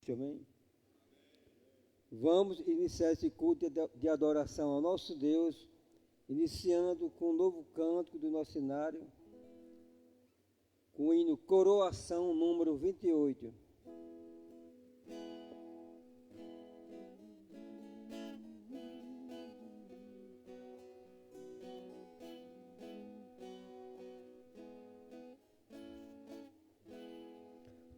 noite, amém? Vamos iniciar esse culto de adoração ao nosso Deus, iniciando com um novo cântico do nosso cenário, com o hino Coroação número 28.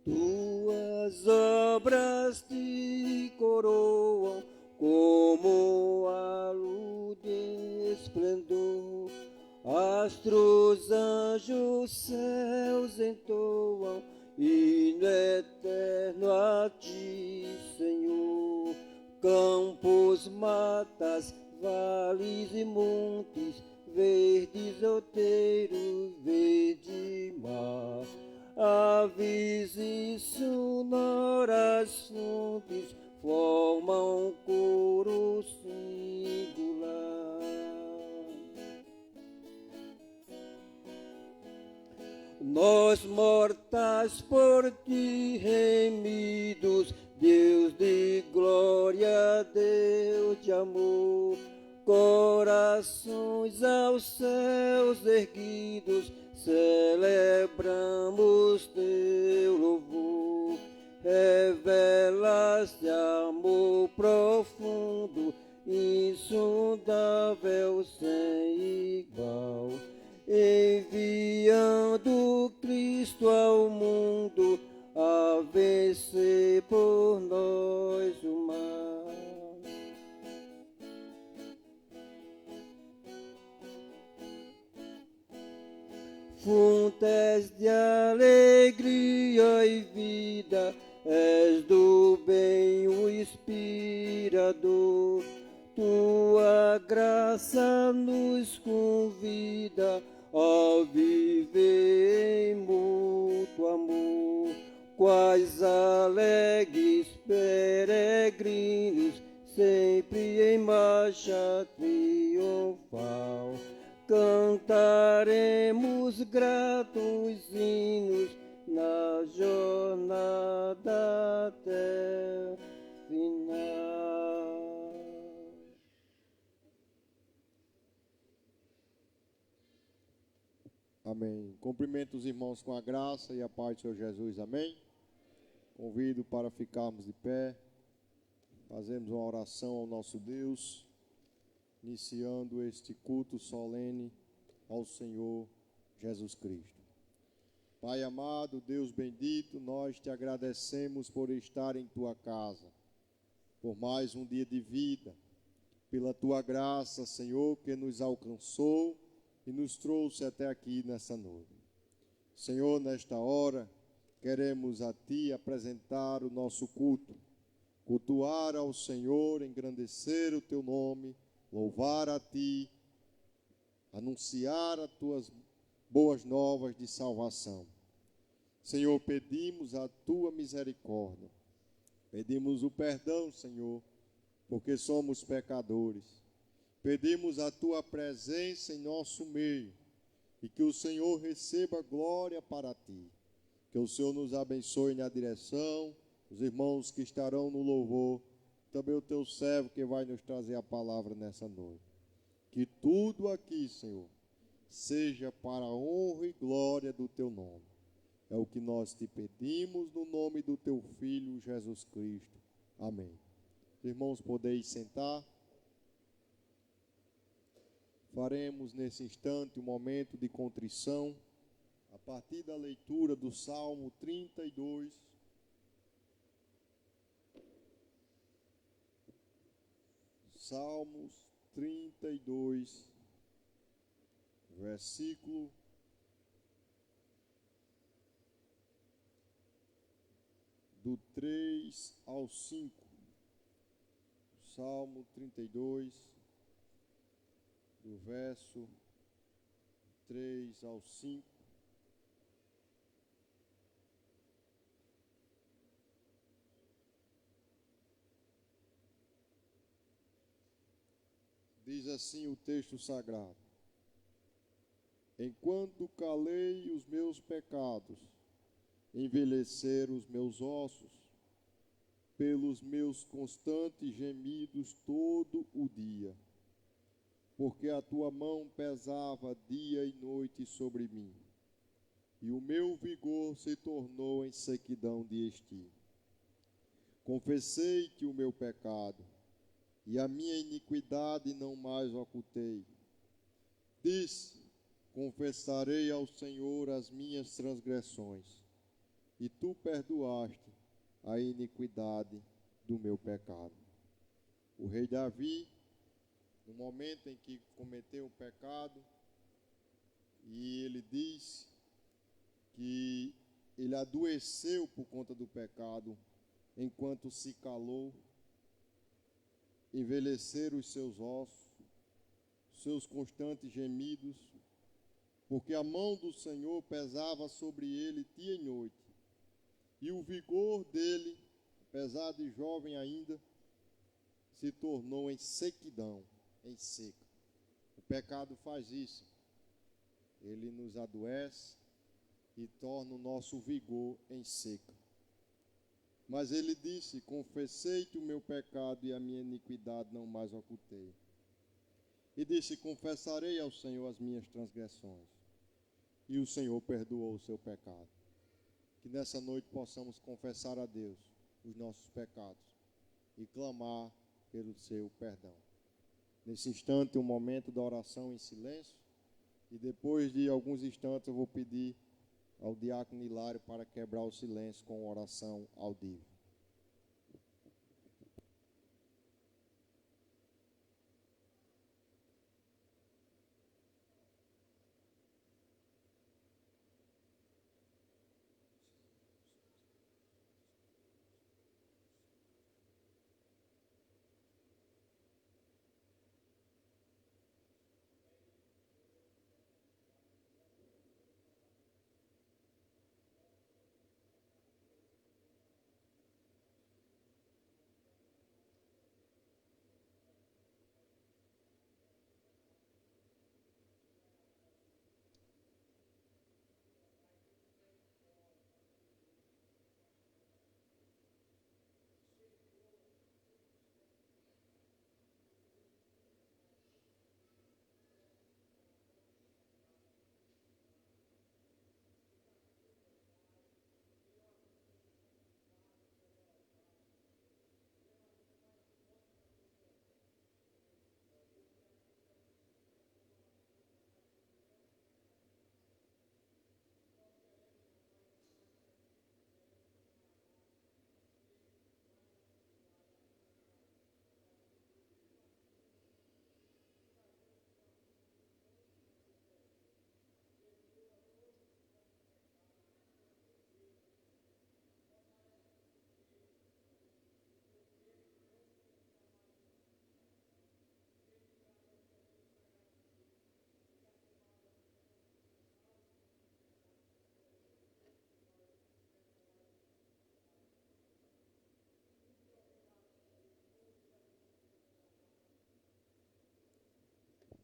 Tuas obras te coroam como a luz de esplendor, astros, anjos, céus entoam, hino eterno a ti, Senhor. Campos, matas, vales e montes, verdes outeiros, verde mar, aves e sonoras fontes formam um coro singular. Nós mortais por ti remidos, Deus de glória, Deus de amor, corações aos céus erguidos, celebramos teu louvor. Revelas-te amor profundo, insondável, sem igual, enviando Cristo ao mundo a vencer por nós o mal. Fontes de alegria e vida, és do bem o inspirador. Tua graça nos convida a viver em mútuo amor. Quais alegres peregrinos, sempre em marcha triunfal, cantaremos gratos hinos na jornada até final. Amém. Cumprimento os irmãos com a graça e a paz do Senhor Jesus. Amém. Convido para ficarmos de pé, fazermos uma oração ao nosso Deus, iniciando este culto solene ao Senhor Jesus Cristo. Pai amado, Deus bendito, nós te agradecemos por estar em tua casa, por mais um dia de vida, pela tua graça, Senhor, que nos alcançou e nos trouxe até aqui nessa noite. Senhor, nesta hora, queremos a ti apresentar o nosso culto, cultuar ao Senhor, engrandecer o teu nome, louvar a ti, anunciar as tuas boas novas de salvação. Senhor, pedimos a tua misericórdia, pedimos o perdão, Senhor, porque somos pecadores. Pedimos a tua presença em nosso meio e que o Senhor receba glória para ti. Que o Senhor nos abençoe na direção, os irmãos que estarão no louvor, também o teu servo que vai nos trazer a palavra nessa noite. Que tudo aqui, Senhor, seja para a honra e glória do teu nome. É o que nós te pedimos no nome do teu Filho, Jesus Cristo. Amém. Irmãos, podeis sentar. Faremos nesse instante um momento de contrição, a partir da leitura do Salmo 32. Salmos 32, versículo do 3 ao 5. Salmo 32, do verso 3 ao 5. Diz assim o texto sagrado: enquanto calei os meus pecados, envelheceram os meus ossos. pelos meus constantes gemidos todo o dia, porque a tua mão pesava dia e noite sobre mim, e o meu vigor se tornou em sequidão de estio. Confessei-te o meu pecado, e a minha iniquidade não mais ocultei. Disse: confessarei ao Senhor as minhas transgressões, e tu perdoaste a iniquidade do meu pecado. O rei Davi, no momento em que cometeu o pecado, e ele diz que ele adoeceu por conta do pecado, enquanto se calou, envelheceram os seus ossos, seus constantes gemidos, porque a mão do Senhor pesava sobre ele dia e noite, e o vigor dele, apesar de jovem ainda, se tornou em sequidão, em seca. O pecado faz isso. Ele nos adoece e torna o nosso vigor em seca. Mas ele disse: confessei-te o meu pecado e a minha iniquidade não mais ocultei. E disse: confessarei ao Senhor as minhas transgressões. E o Senhor perdoou o seu pecado. Que nessa noite possamos confessar a Deus os nossos pecados e clamar pelo seu perdão. Nesse instante, um momento da oração em silêncio, e depois de alguns instantes eu vou pedir ao diácono Hilário para quebrar o silêncio com oração audível.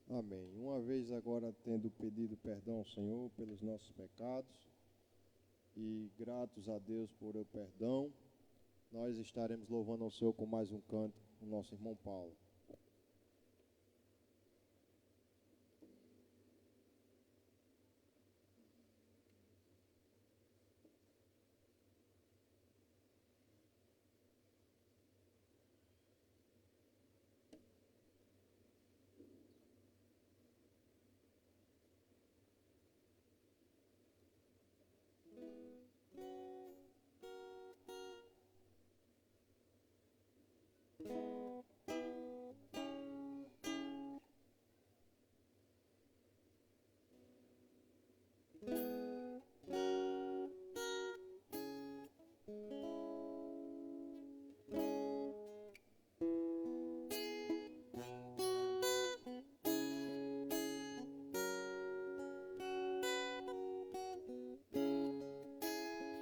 Amém. Uma vez agora tendo pedido perdão ao Senhor pelos nossos pecados e gratos a Deus por o perdão, nós estaremos louvando ao Senhor com mais um canto, o nosso irmão Paulo.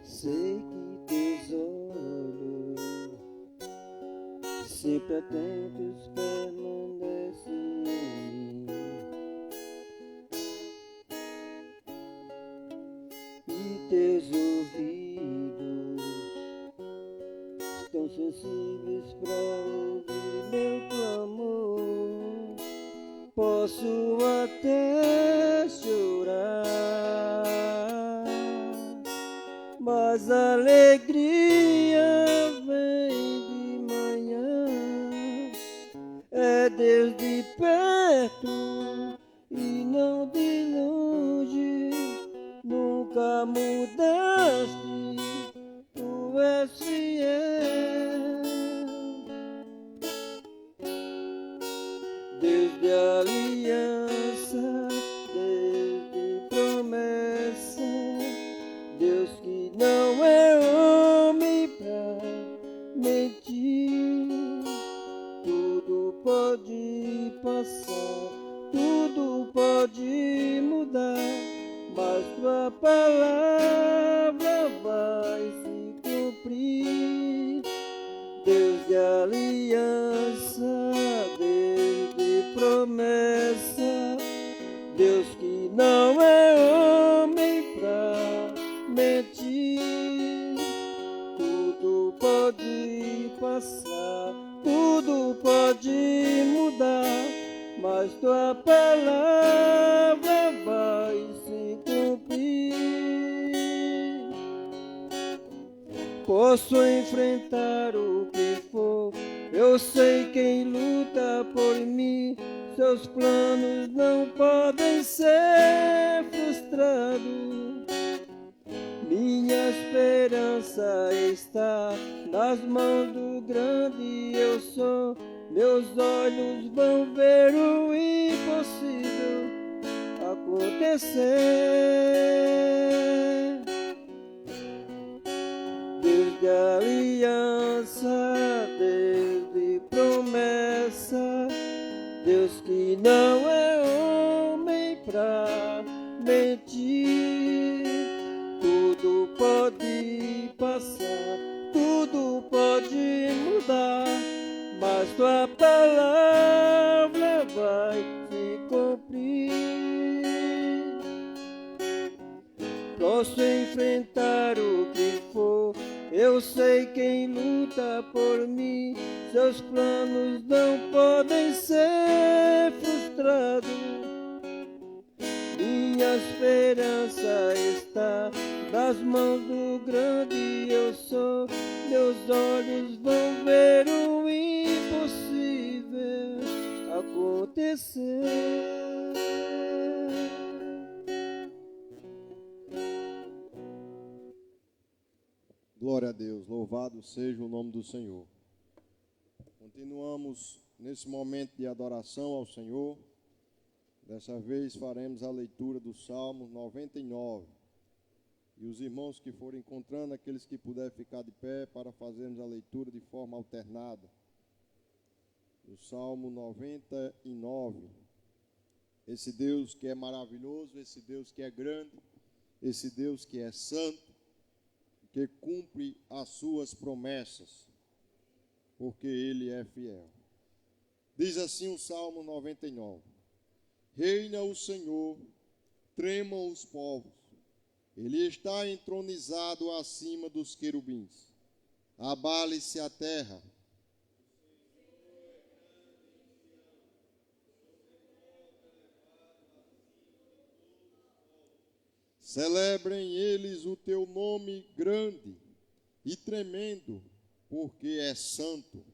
Sei que teus olhos, sempre atentos, permanecem em mim, e teus ouvidos estão sensíveis para ouvir meu clamor. Posso até chorar, mas a alegria vem de manhã. É Deus de perto e não de longe. Nunca mudaste, tu és fiel. Deus de aliança, Deus de promessa, Deus que não é homem pra mentir. Tudo pode passar, tudo pode mudar, mas tua palavra vai se cumprir. Deus de aliança, Deus de promessa, Deus que não é homem pra mentir. Tudo pode passar, tudo pode mudar, mas tua palavra vai se cumprir. Posso enfrentar o que for, eu sei quem luta por mim. Seus planos não podem ser frustrados. Minha esperança está nas mãos do grande eu sou. Meus olhos vão ver o impossível acontecer. Deus de aliança, Deus de promessa, Deus que não é homem pra mentir. Tudo pode passar, tudo pode mudar, mas tua palavra vai se cumprir. Posso enfrentar o que for, eu sei quem luta por mim. Seus planos não podem ser frustrados. Minha esperança está nas mãos do grande eu sou. Meus olhos vão ver o impossível acontecer. Glória a Deus, louvado seja o nome do Senhor. Continuamos nesse momento de adoração ao Senhor. Dessa vez faremos a leitura do Salmo 99. E os irmãos que forem encontrando, aqueles que puderem ficar de pé para fazermos a leitura de forma alternada. O Salmo 99. Esse Deus que é maravilhoso, esse Deus que é grande, esse Deus que é santo, que cumpre as suas promessas, porque Ele é fiel. Diz assim o Salmo 99. Reina o Senhor, tremam os povos. Ele está entronizado acima dos querubins. Abale-se a terra. Celebrem eles o teu nome grande e tremendo, porque é santo.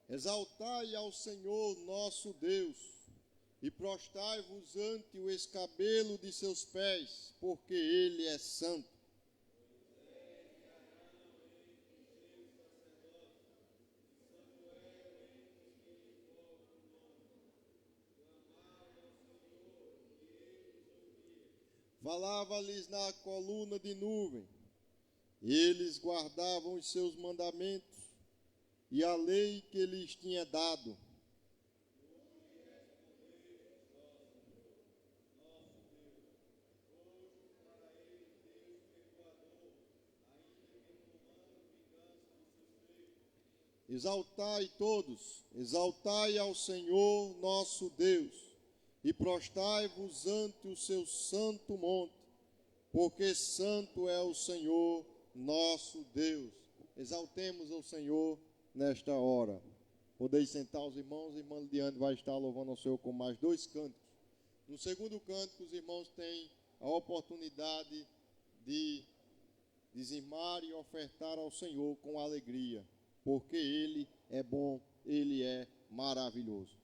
Exaltai ao Senhor nosso Deus e prostrai-vos ante o escabelo de seus pés, porque Ele é santo. Falava-lhes na coluna de nuvem, eles guardavam os seus mandamentos e a lei que lhes tinha dado. Exaltai todos, exaltai ao Senhor nosso Deus, e prostrai-vos ante o seu santo monte, porque santo é o Senhor nosso Deus. Exaltemos ao Senhor nesta hora. Podeis sentar os irmãos, a irmã Lidiane vai estar louvando ao Senhor com mais 2 cânticos. No segundo cântico, os irmãos têm a oportunidade de dizimar e ofertar ao Senhor com alegria, porque Ele é bom, Ele é maravilhoso.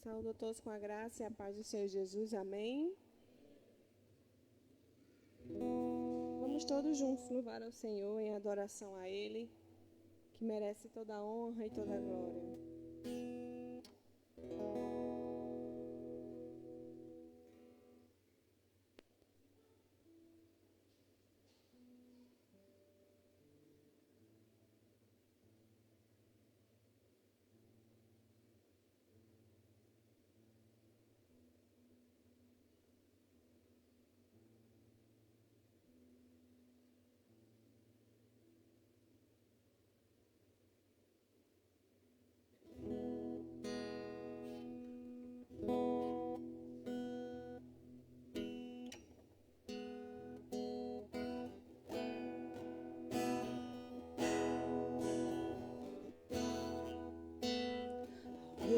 Saúdo a todos com a graça e a paz do Senhor Jesus. Amém. Vamos todos juntos louvar ao Senhor em adoração a Ele, que merece toda a honra e toda a glória.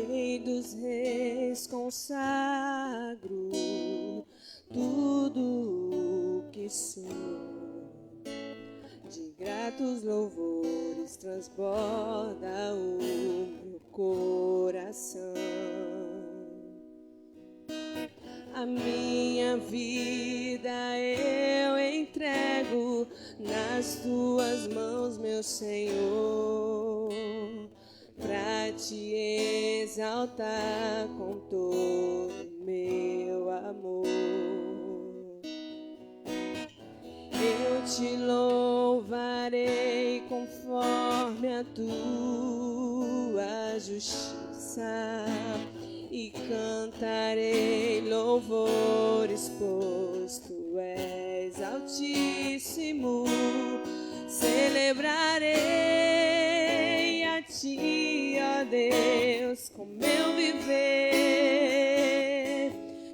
Rei dos reis, consagro tudo o que sou, de gratos louvores transborda o meu coração. A minha vida eu entrego nas tuas mãos, meu Senhor, pra te exaltar com todo meu amor. Eu te louvarei conforme a tua justiça e cantarei louvores, pois tu és altíssimo. Celebrarei a ti, ó Deus, com meu viver.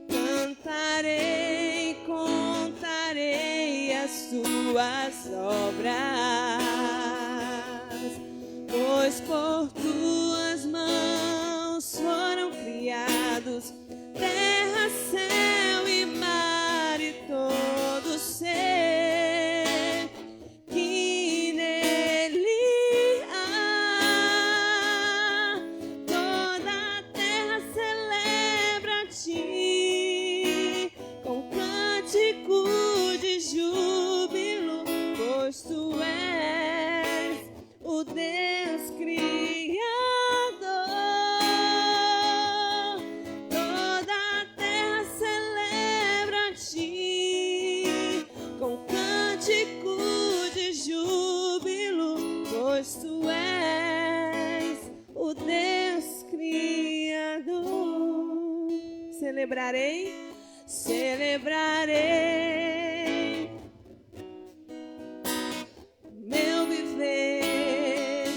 Cantarei, contarei as tuas obras, pois por tuas mãos foram criados terra, céu e mar e todo ser que nele há. Toda a terra celebra a ti com cântico de júbilo, pois tu és o Deus Criador. Toda a terra celebra a ti com cântico de júbilo, pois tu és o Deus Criador. Celebrarei, celebrarei meu viver.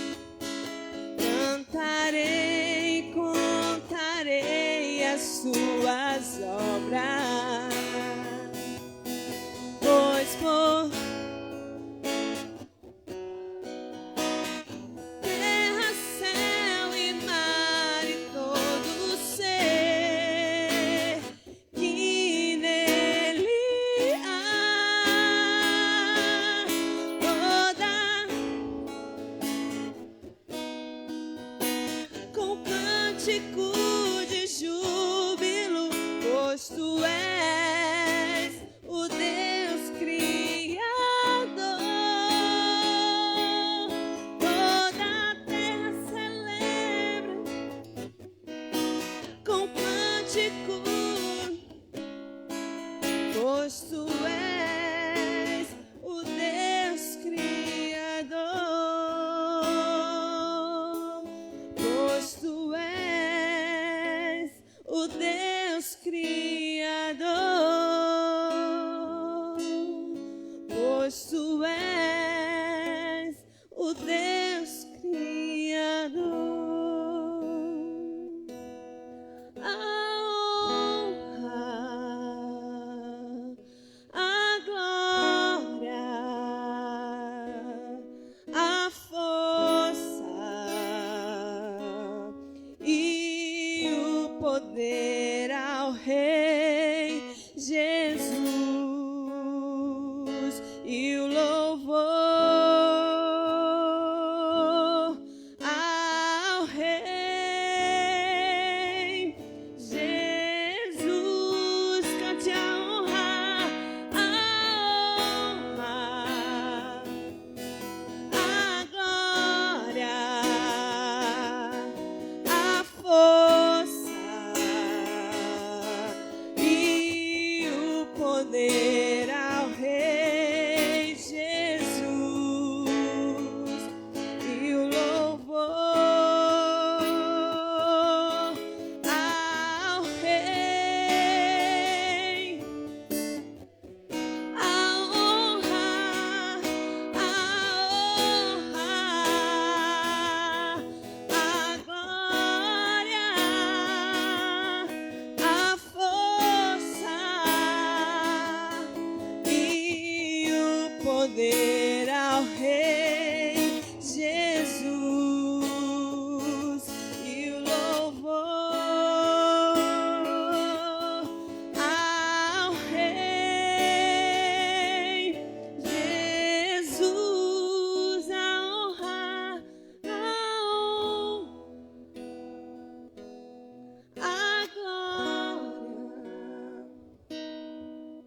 Cantarei, contarei as tuas obras, pois por terra, céu e mar e todo ser que nele há. Toda com cântico de júbilo, pois tu és o Deus Criador. Deus Criador, pois tu és o Deus Criador. A honra, a glória, a força e o poder ao Rei Jesus e o louvor ao Rei Jesus. Cante a honra, a glória, a força e o poder ao Rei Jesus e o louvor ao Rei. A honra, a glória, a força e o poder ao Rei Jesus e o louvor ao Rei Jesus. A honra, a glória,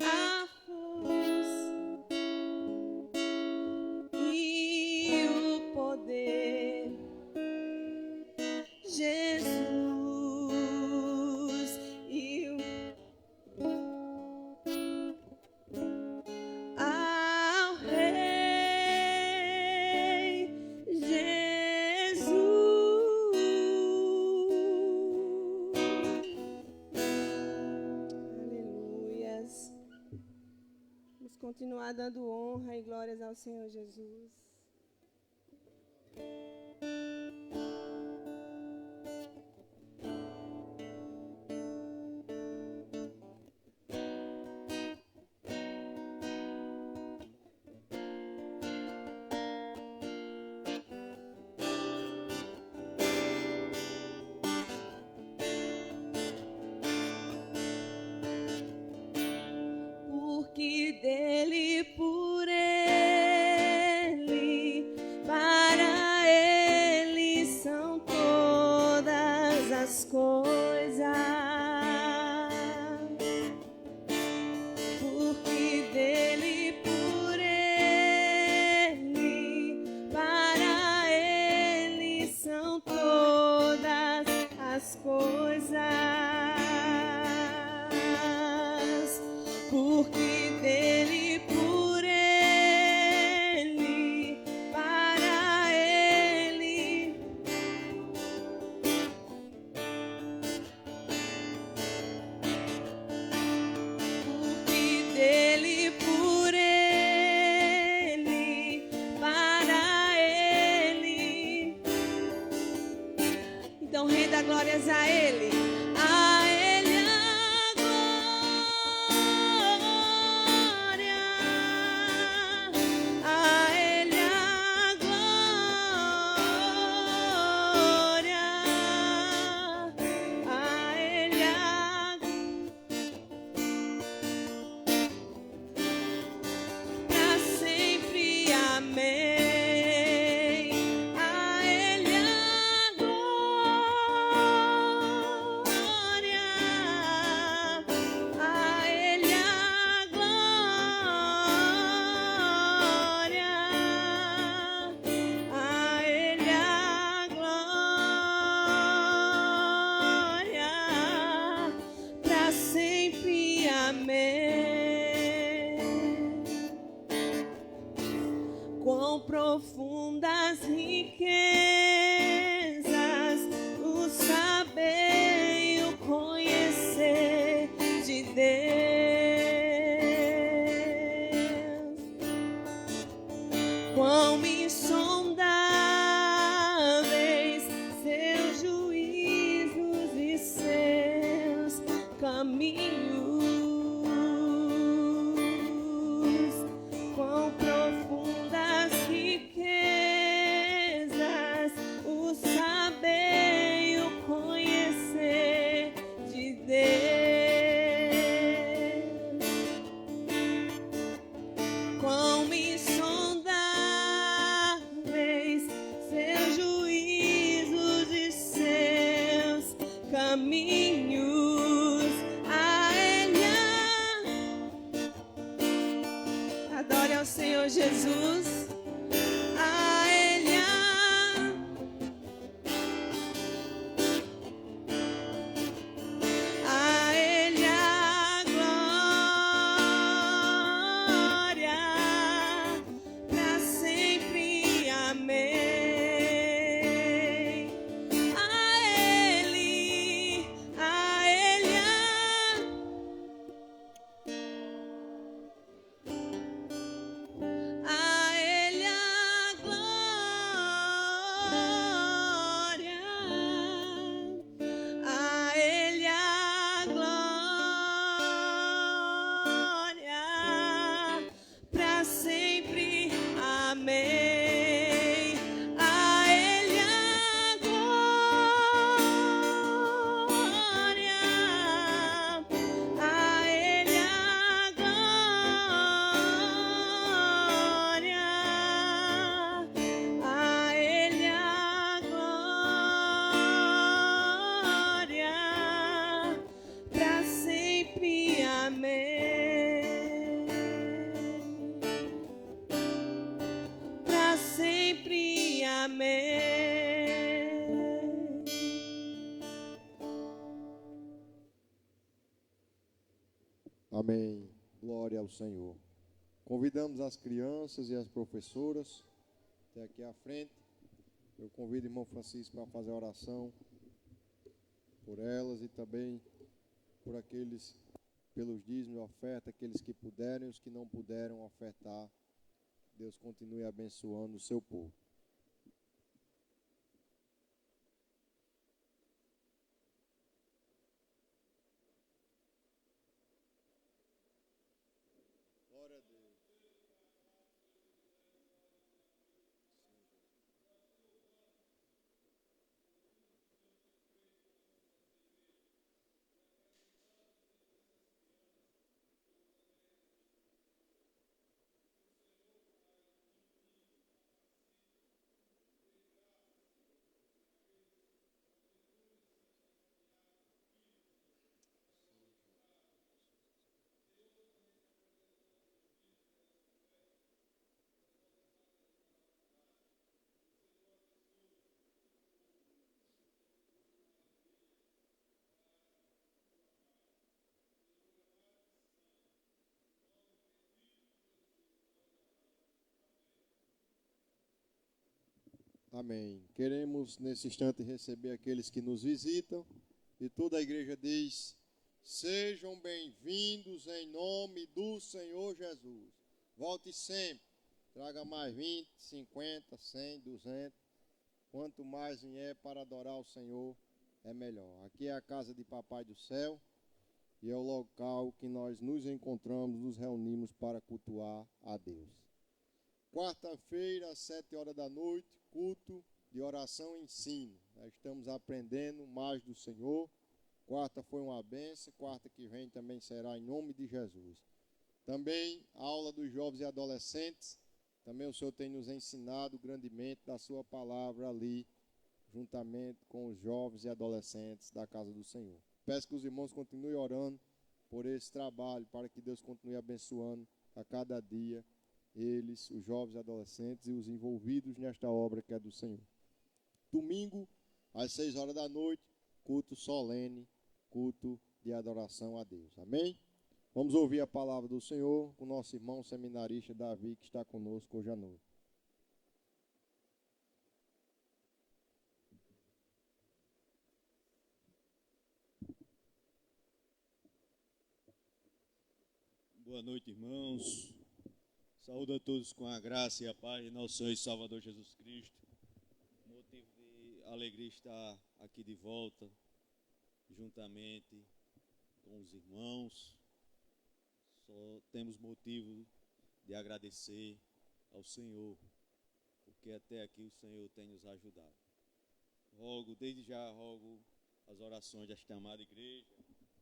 a força e o poder Jesus e o ao Rei Jesus. Aleluias. Vamos continuar dando honra e glórias ao Senhor Jesus. Porque dele, por ele, para ele são todas as coisas. Porque dele, por ele, para ele são todas as coisas. Porque dele, por ele, para ele, porque dele, por ele, para ele. Então renda glórias a ele. A ele a glória, a ele a glória, a ele a pra sempre, amém. A ele a glória, a ele a glória, a ele a glória, pra sempre, amém. Quão profundas riquezas o saber e o conhecer caminhos, quão profundas riquezas, o saber e o conhecer de Deus, quão insondáveis seus juízos e seus caminhos. A Ele adore ao Senhor Jesus. A Ele a Ele a glória para sempre. Amém. A Ele a Ele a glória, a Ele a glória para sempre. Amém. A Ele a glória, a Ele a glória, a Ele a glória para sempre. Amém. Para sempre. Amém. Amém. Glória ao Senhor. Convidamos as crianças e as professoras até aqui à frente. Eu convido o irmão Francisco para fazer a oração por elas e também por aqueles, pelos dízimos e oferta, aqueles que puderem e os que não puderam ofertar. Deus continue abençoando o seu povo. Glória a Deus. Amém. Queremos nesse instante receber aqueles que nos visitam e toda a igreja diz: sejam bem-vindos em nome do Senhor Jesus. Volte sempre. Traga mais 20, 50, 100, 200. Quanto mais vier para adorar o Senhor, é melhor. Aqui é a casa de Papai do Céu e é o local que nós nos encontramos, nos reunimos para cultuar a Deus. Quarta-feira, às 7 horas da noite, culto de oração e ensino. Nós estamos aprendendo mais do Senhor. Quarta foi uma benção, quarta que vem também será em nome de Jesus. Também a aula dos jovens e adolescentes. Também o Senhor tem nos ensinado grandemente da sua palavra ali, juntamente com os jovens e adolescentes da casa do Senhor. Peço que os irmãos continuem orando por esse trabalho, para que Deus continue abençoando a cada dia eles, os jovens e adolescentes e os envolvidos nesta obra que é do Senhor. Domingo, às 6 horas da noite, culto solene, culto de adoração a Deus. Amém? Vamos ouvir a palavra do Senhor com o nosso irmão seminarista Davi, que está conosco hoje à noite. Boa noite, irmãos. Saúdo a todos com a graça e a paz de nosso Senhor e Salvador Jesus Cristo. Motivo de alegria estar aqui de volta, juntamente com os irmãos. Só temos motivo de agradecer ao Senhor, porque até aqui o Senhor tem nos ajudado. Desde já rogo as orações desta amada igreja,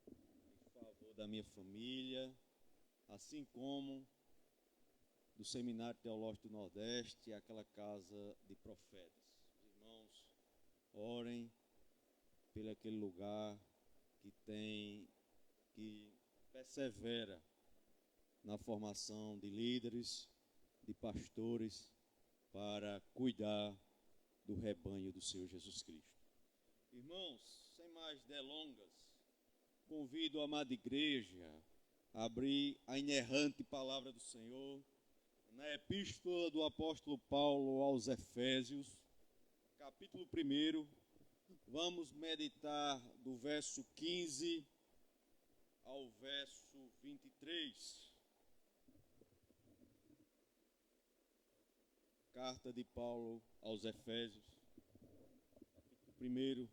em favor da minha família, assim como do Seminário Teológico do Nordeste e aquela casa de profetas. Os irmãos, orem pelo aquele lugar que persevera na formação de líderes, de pastores, para cuidar do rebanho do Senhor Jesus Cristo. Irmãos, sem mais delongas, convido a amada igreja a abrir a inerrante palavra do Senhor na epístola do apóstolo Paulo aos Efésios, capítulo 1. Vamos meditar do verso 15 ao verso 23. Carta de Paulo aos Efésios, capítulo 1,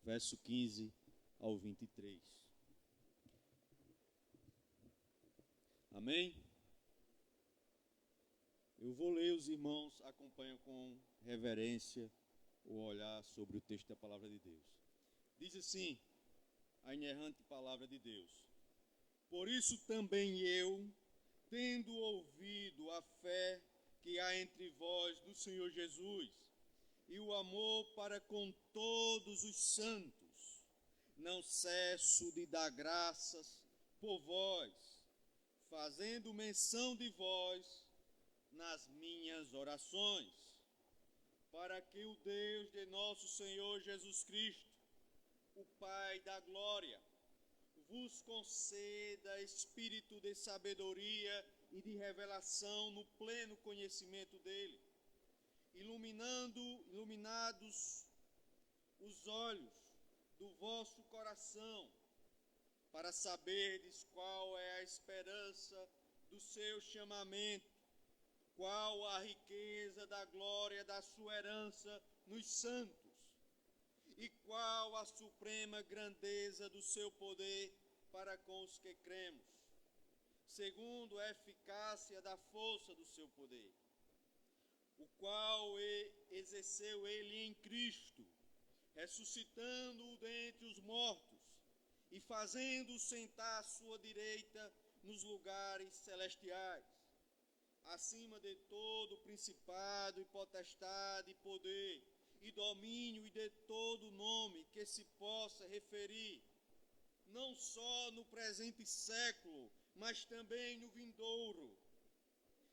verso 15 ao 23. Amém? Eu vou ler, os irmãos acompanham com reverência o olhar sobre o texto da palavra de Deus. Diz assim, a inerrante palavra de Deus: por isso também eu, tendo ouvido a fé que há entre vós no Senhor Jesus, e o amor para com todos os santos, não cesso de dar graças por vós, fazendo menção de vós nas minhas orações, para que o Deus de nosso Senhor Jesus Cristo, o Pai da glória, vos conceda espírito de sabedoria e de revelação no pleno conhecimento dele, iluminados os olhos do vosso coração, para saberdes qual é a esperança do seu chamamento, qual a riqueza da glória da sua herança nos santos, e qual a suprema grandeza do seu poder para com os que cremos, segundo a eficácia da força do seu poder, o qual exerceu ele em Cristo, ressuscitando-o dentre os mortos e fazendo-o sentar à sua direita nos lugares celestiais, acima de todo principado e potestade e poder, e domínio e de todo nome que se possa referir, não só no presente século, mas também no vindouro.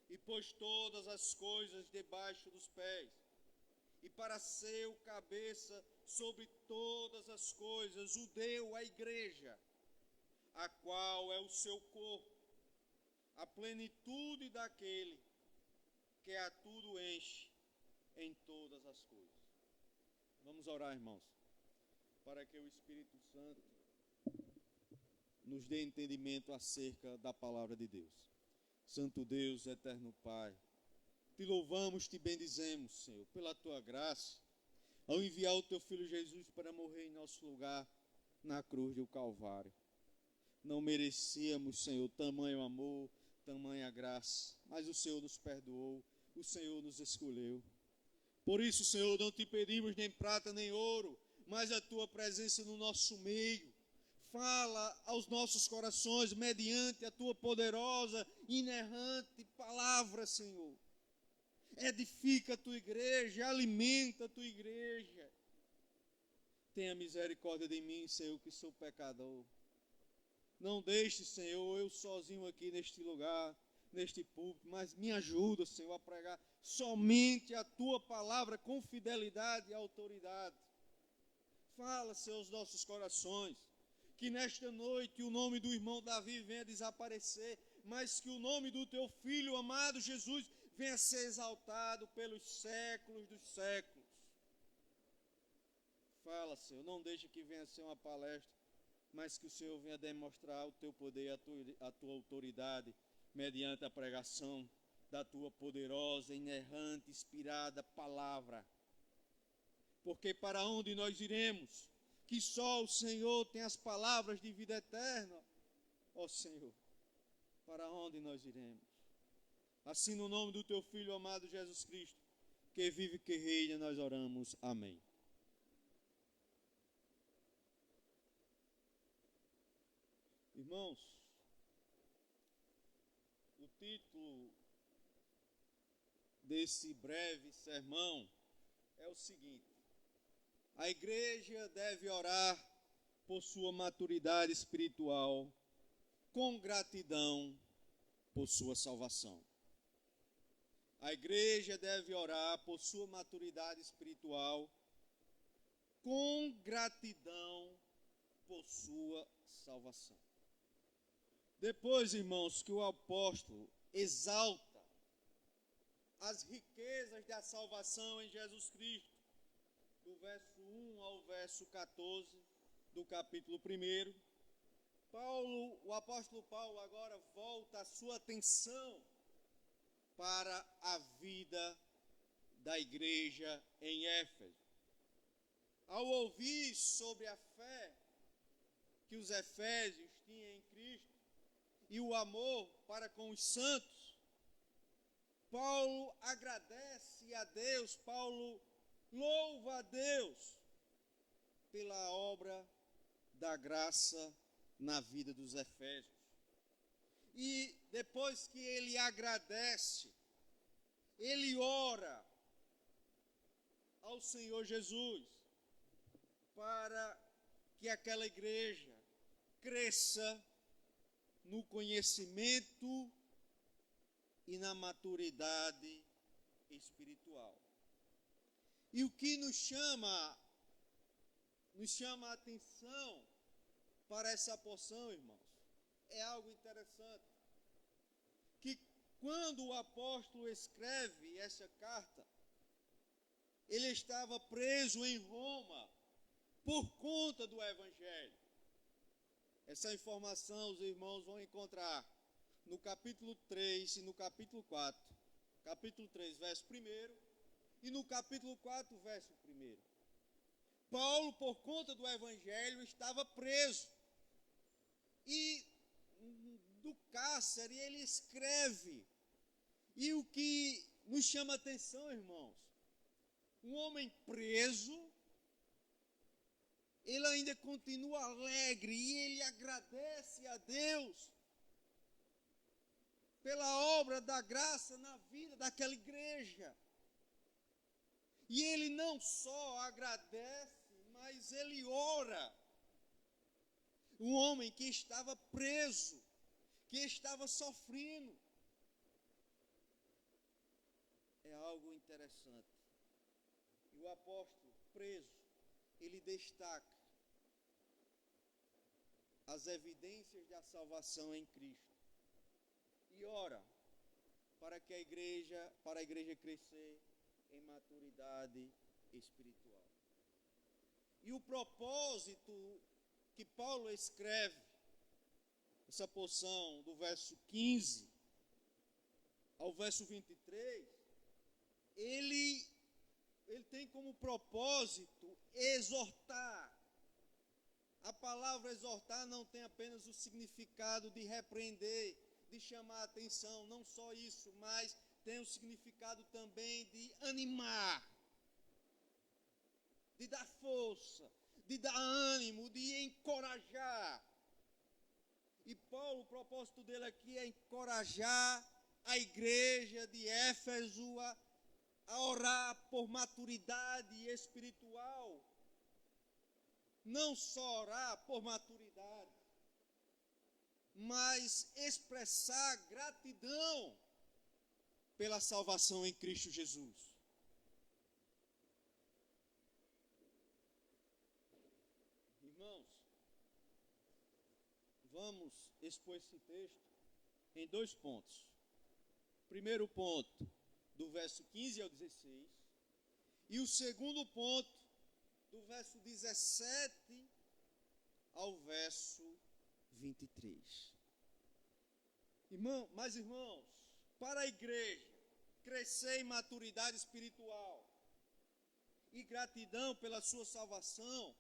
E pôs todas as coisas debaixo dos pés, e para ser o cabeça sobre todas as coisas, o deu à igreja, a qual é o seu corpo, a plenitude daquele que a tudo enche em todas as coisas. Vamos orar, irmãos, para que o Espírito Santo nos dê entendimento acerca da palavra de Deus. Santo Deus, eterno Pai, te louvamos, te bendizemos, Senhor, pela tua graça, ao enviar o teu Filho Jesus para morrer em nosso lugar na cruz do Calvário. Não merecíamos, Senhor, tamanho amor, tamanha graça, mas o Senhor nos perdoou, o Senhor nos escolheu. Por isso, Senhor, não te pedimos nem prata nem ouro, mas a tua presença no nosso meio. Fala aos nossos corações mediante a tua poderosa, inerrante palavra, Senhor. Edifica a tua igreja, alimenta a tua igreja. Tenha misericórdia de mim, Senhor, que sou pecador. Não deixe, Senhor, eu sozinho aqui neste lugar, neste púlpito, mas me ajuda, Senhor, a pregar somente a tua palavra com fidelidade e autoridade. Fala, Senhor, aos nossos corações, que nesta noite o nome do irmão Davi venha desaparecer, mas que o nome do teu Filho amado Jesus venha ser exaltado pelos séculos dos séculos. Fala, Senhor, não deixe que venha ser uma palestra, mas que o Senhor venha demonstrar o teu poder, a tua autoridade, mediante a pregação da tua poderosa, inerrante, inspirada palavra. Porque para onde nós iremos que só o Senhor tem as palavras de vida eterna. Ó Senhor, para onde nós iremos? Assim, no nome do teu Filho amado Jesus Cristo, que vive e que reina, nós oramos. Amém. Irmãos, o título desse breve sermão é o seguinte: a igreja deve orar por sua maturidade espiritual, com gratidão por sua salvação. A igreja deve orar por sua maturidade espiritual, com gratidão por sua salvação. Depois, irmãos, que o apóstolo exalta as riquezas da salvação em Jesus Cristo, do verso 1 ao verso 14 do capítulo 1, o apóstolo Paulo agora volta a sua atenção para a vida da igreja em Éfeso. Ao ouvir sobre a fé que os efésios tinham em Cristo e o amor para com os santos, Paulo agradece a Deus, Paulo louva a Deus pela obra da graça na vida dos efésios. E depois que ele agradece, ele ora ao Senhor Jesus para que aquela igreja cresça no conhecimento e na maturidade espiritual. E o que nos chama a atenção para essa porção, irmãos, é algo interessante. Que quando o apóstolo escreve essa carta, ele estava preso em Roma por conta do Evangelho. Essa informação os irmãos vão encontrar no capítulo 3 e no capítulo 4. Capítulo 3, verso 1, e no capítulo 4, verso 1. Paulo, por conta do Evangelho, estava preso. E do cárcere ele escreve. E o que nos chama a atenção, irmãos, um homem preso, ele ainda continua alegre e ele agradece a Deus pela obra da graça na vida daquela igreja. E ele não só agradece, mas ele ora. Um homem que estava preso, que estava sofrendo. É algo interessante. E o apóstolo preso, ele destaca as evidências da salvação em Cristo. E ora para a igreja crescer em maturidade espiritual. E o propósito que Paulo escreve, essa porção do verso 15 ao verso 23, ele tem como propósito exortar. A palavra exortar não tem apenas o significado de repreender, de chamar a atenção, não só isso, mas tem o significado também de animar, de dar força, de dar ânimo, de encorajar. E Paulo, o propósito dele aqui é encorajar a igreja de Éfeso a orar por maturidade espiritual. Não só orar por maturidade, mas expressar gratidão pela salvação em Cristo Jesus. Irmãos, vamos expor esse texto em 2 pontos. Primeiro ponto, do verso 15 ao 16, e o segundo ponto, do verso 17 ao verso 23. Mas irmãos, para a igreja crescer em maturidade espiritual e gratidão pela sua salvação,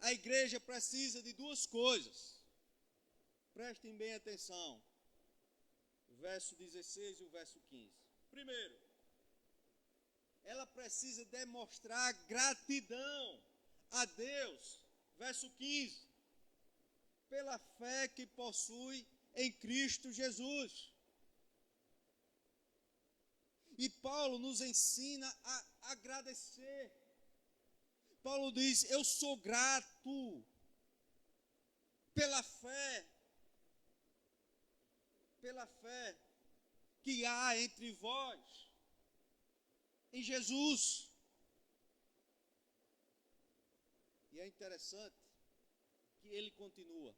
A igreja precisa de duas coisas. Prestem bem atenção. O verso 16 e o verso 15. Primeiro, ela precisa demonstrar gratidão a Deus. Verso 15. Pela fé que possui em Cristo Jesus. E Paulo nos ensina a agradecer. Paulo diz: eu sou grato pela fé que há entre vós em Jesus. E é interessante que ele continua.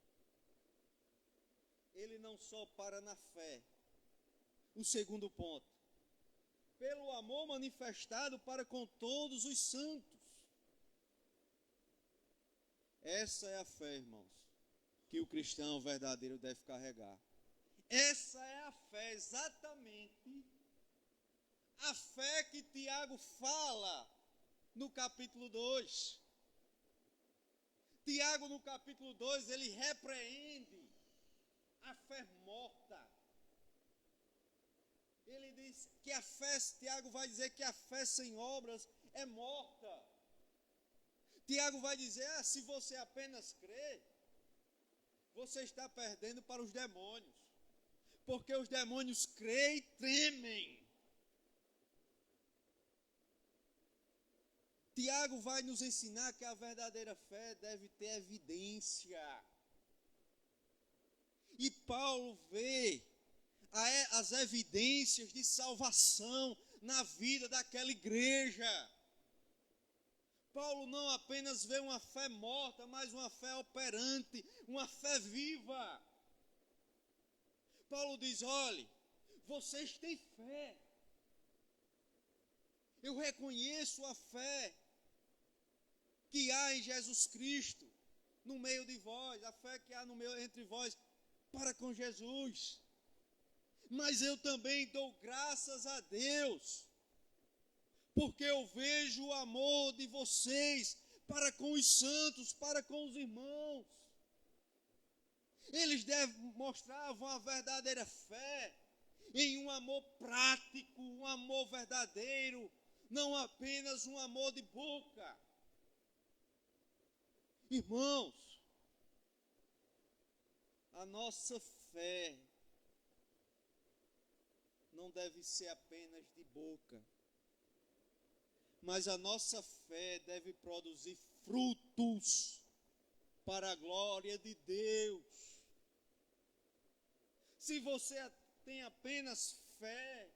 Ele não só para na fé. O segundo ponto. Pelo amor manifestado para com todos os santos. Essa é a fé, irmãos, que o cristão verdadeiro deve carregar. Essa é a fé, exatamente a fé que Tiago fala no capítulo 2. Tiago, no capítulo 2, ele repreende a fé morta. Ele diz que a fé, Tiago vai dizer que a fé sem obras é morta. Tiago vai dizer, se você apenas crê, você está perdendo para os demônios. Porque os demônios creem e tremem. Tiago vai nos ensinar que a verdadeira fé deve ter evidência. E Paulo vê as evidências de salvação na vida daquela igreja. Paulo não apenas vê uma fé morta, mas uma fé operante, uma fé viva. Paulo diz, olhe, vocês têm fé. Eu reconheço a fé que há em Jesus Cristo, no meio de vós, a fé que há entre vós para com Jesus. Mas eu também dou graças a Deus, porque eu vejo o amor de vocês para com os santos, para com os irmãos. Eles demonstravam a verdadeira fé em um amor prático, um amor verdadeiro, não apenas um amor de boca. Irmãos, a nossa fé não deve ser apenas de boca, mas a nossa fé deve produzir frutos para a glória de Deus. Se você tem apenas fé,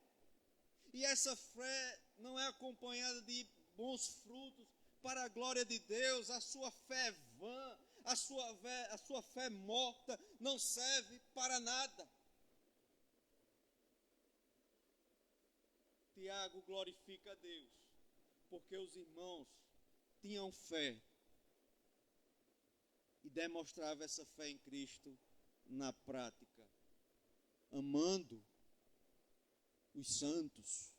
e essa fé não é acompanhada de bons frutos para a glória de Deus, a sua fé é vã, a sua fé morta, não serve para nada. Tiago glorifica a Deus, porque os irmãos tinham fé e demonstravam essa fé em Cristo na prática, amando os santos,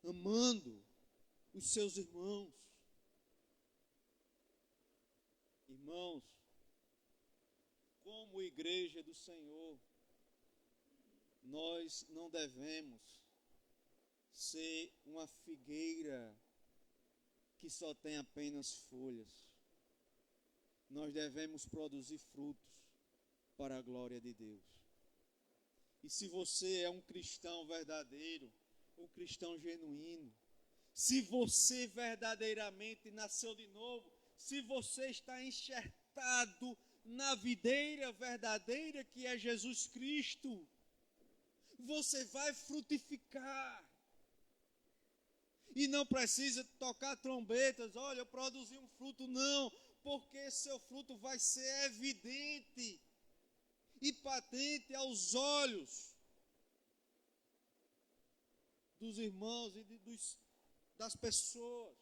amando os seus irmãos. Irmãos, como igreja do Senhor, nós não devemos ser uma figueira que só tem apenas folhas. Nós devemos produzir frutos para a glória de Deus. E se você é um cristão verdadeiro, um cristão genuíno, se você verdadeiramente nasceu de novo, se você está enxertado na videira verdadeira que é Jesus Cristo, você vai frutificar. E não precisa tocar trombetas, olha, eu produzi um fruto, não, porque seu fruto vai ser evidente e patente aos olhos dos irmãos e das pessoas.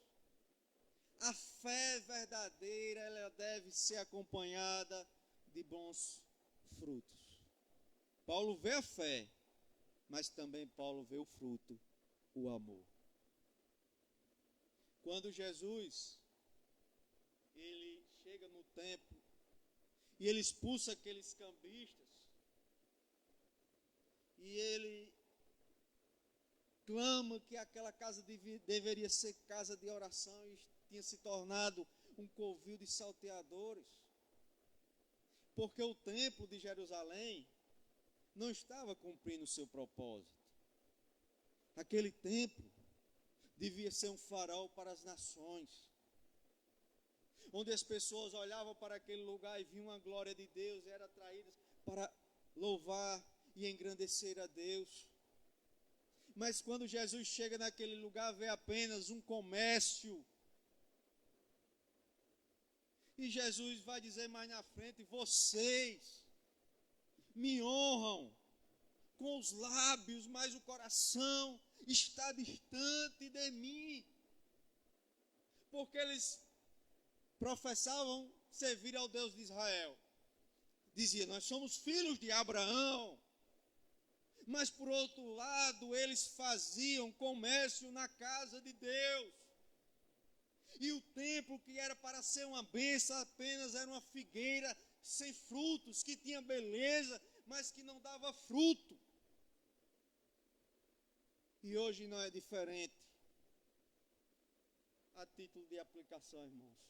A fé verdadeira, ela deve ser acompanhada de bons frutos. Paulo vê a fé, mas também Paulo vê o fruto, o amor. Quando Jesus, ele chega no templo e ele expulsa aqueles cambistas, e ele clama que aquela casa deveria ser casa de oração e tinha se tornado um covil de salteadores, porque o templo de Jerusalém não estava cumprindo o seu propósito. Aquele templo devia ser um farol para as nações, onde as pessoas olhavam para aquele lugar e viam a glória de Deus e eram atraídas para louvar e engrandecer a Deus. Mas quando Jesus chega naquele lugar, vê apenas um comércio. E Jesus vai dizer mais na frente: vocês me honram com os lábios, mas o coração está distante de mim. Porque eles professavam servir ao Deus de Israel. Dizia: nós somos filhos de Abraão. Mas por outro lado, eles faziam comércio na casa de Deus. E o templo, que era para ser uma bênção, apenas era uma figueira sem frutos, que tinha beleza, mas que não dava fruto. E hoje não é diferente. A título de aplicação, irmãos,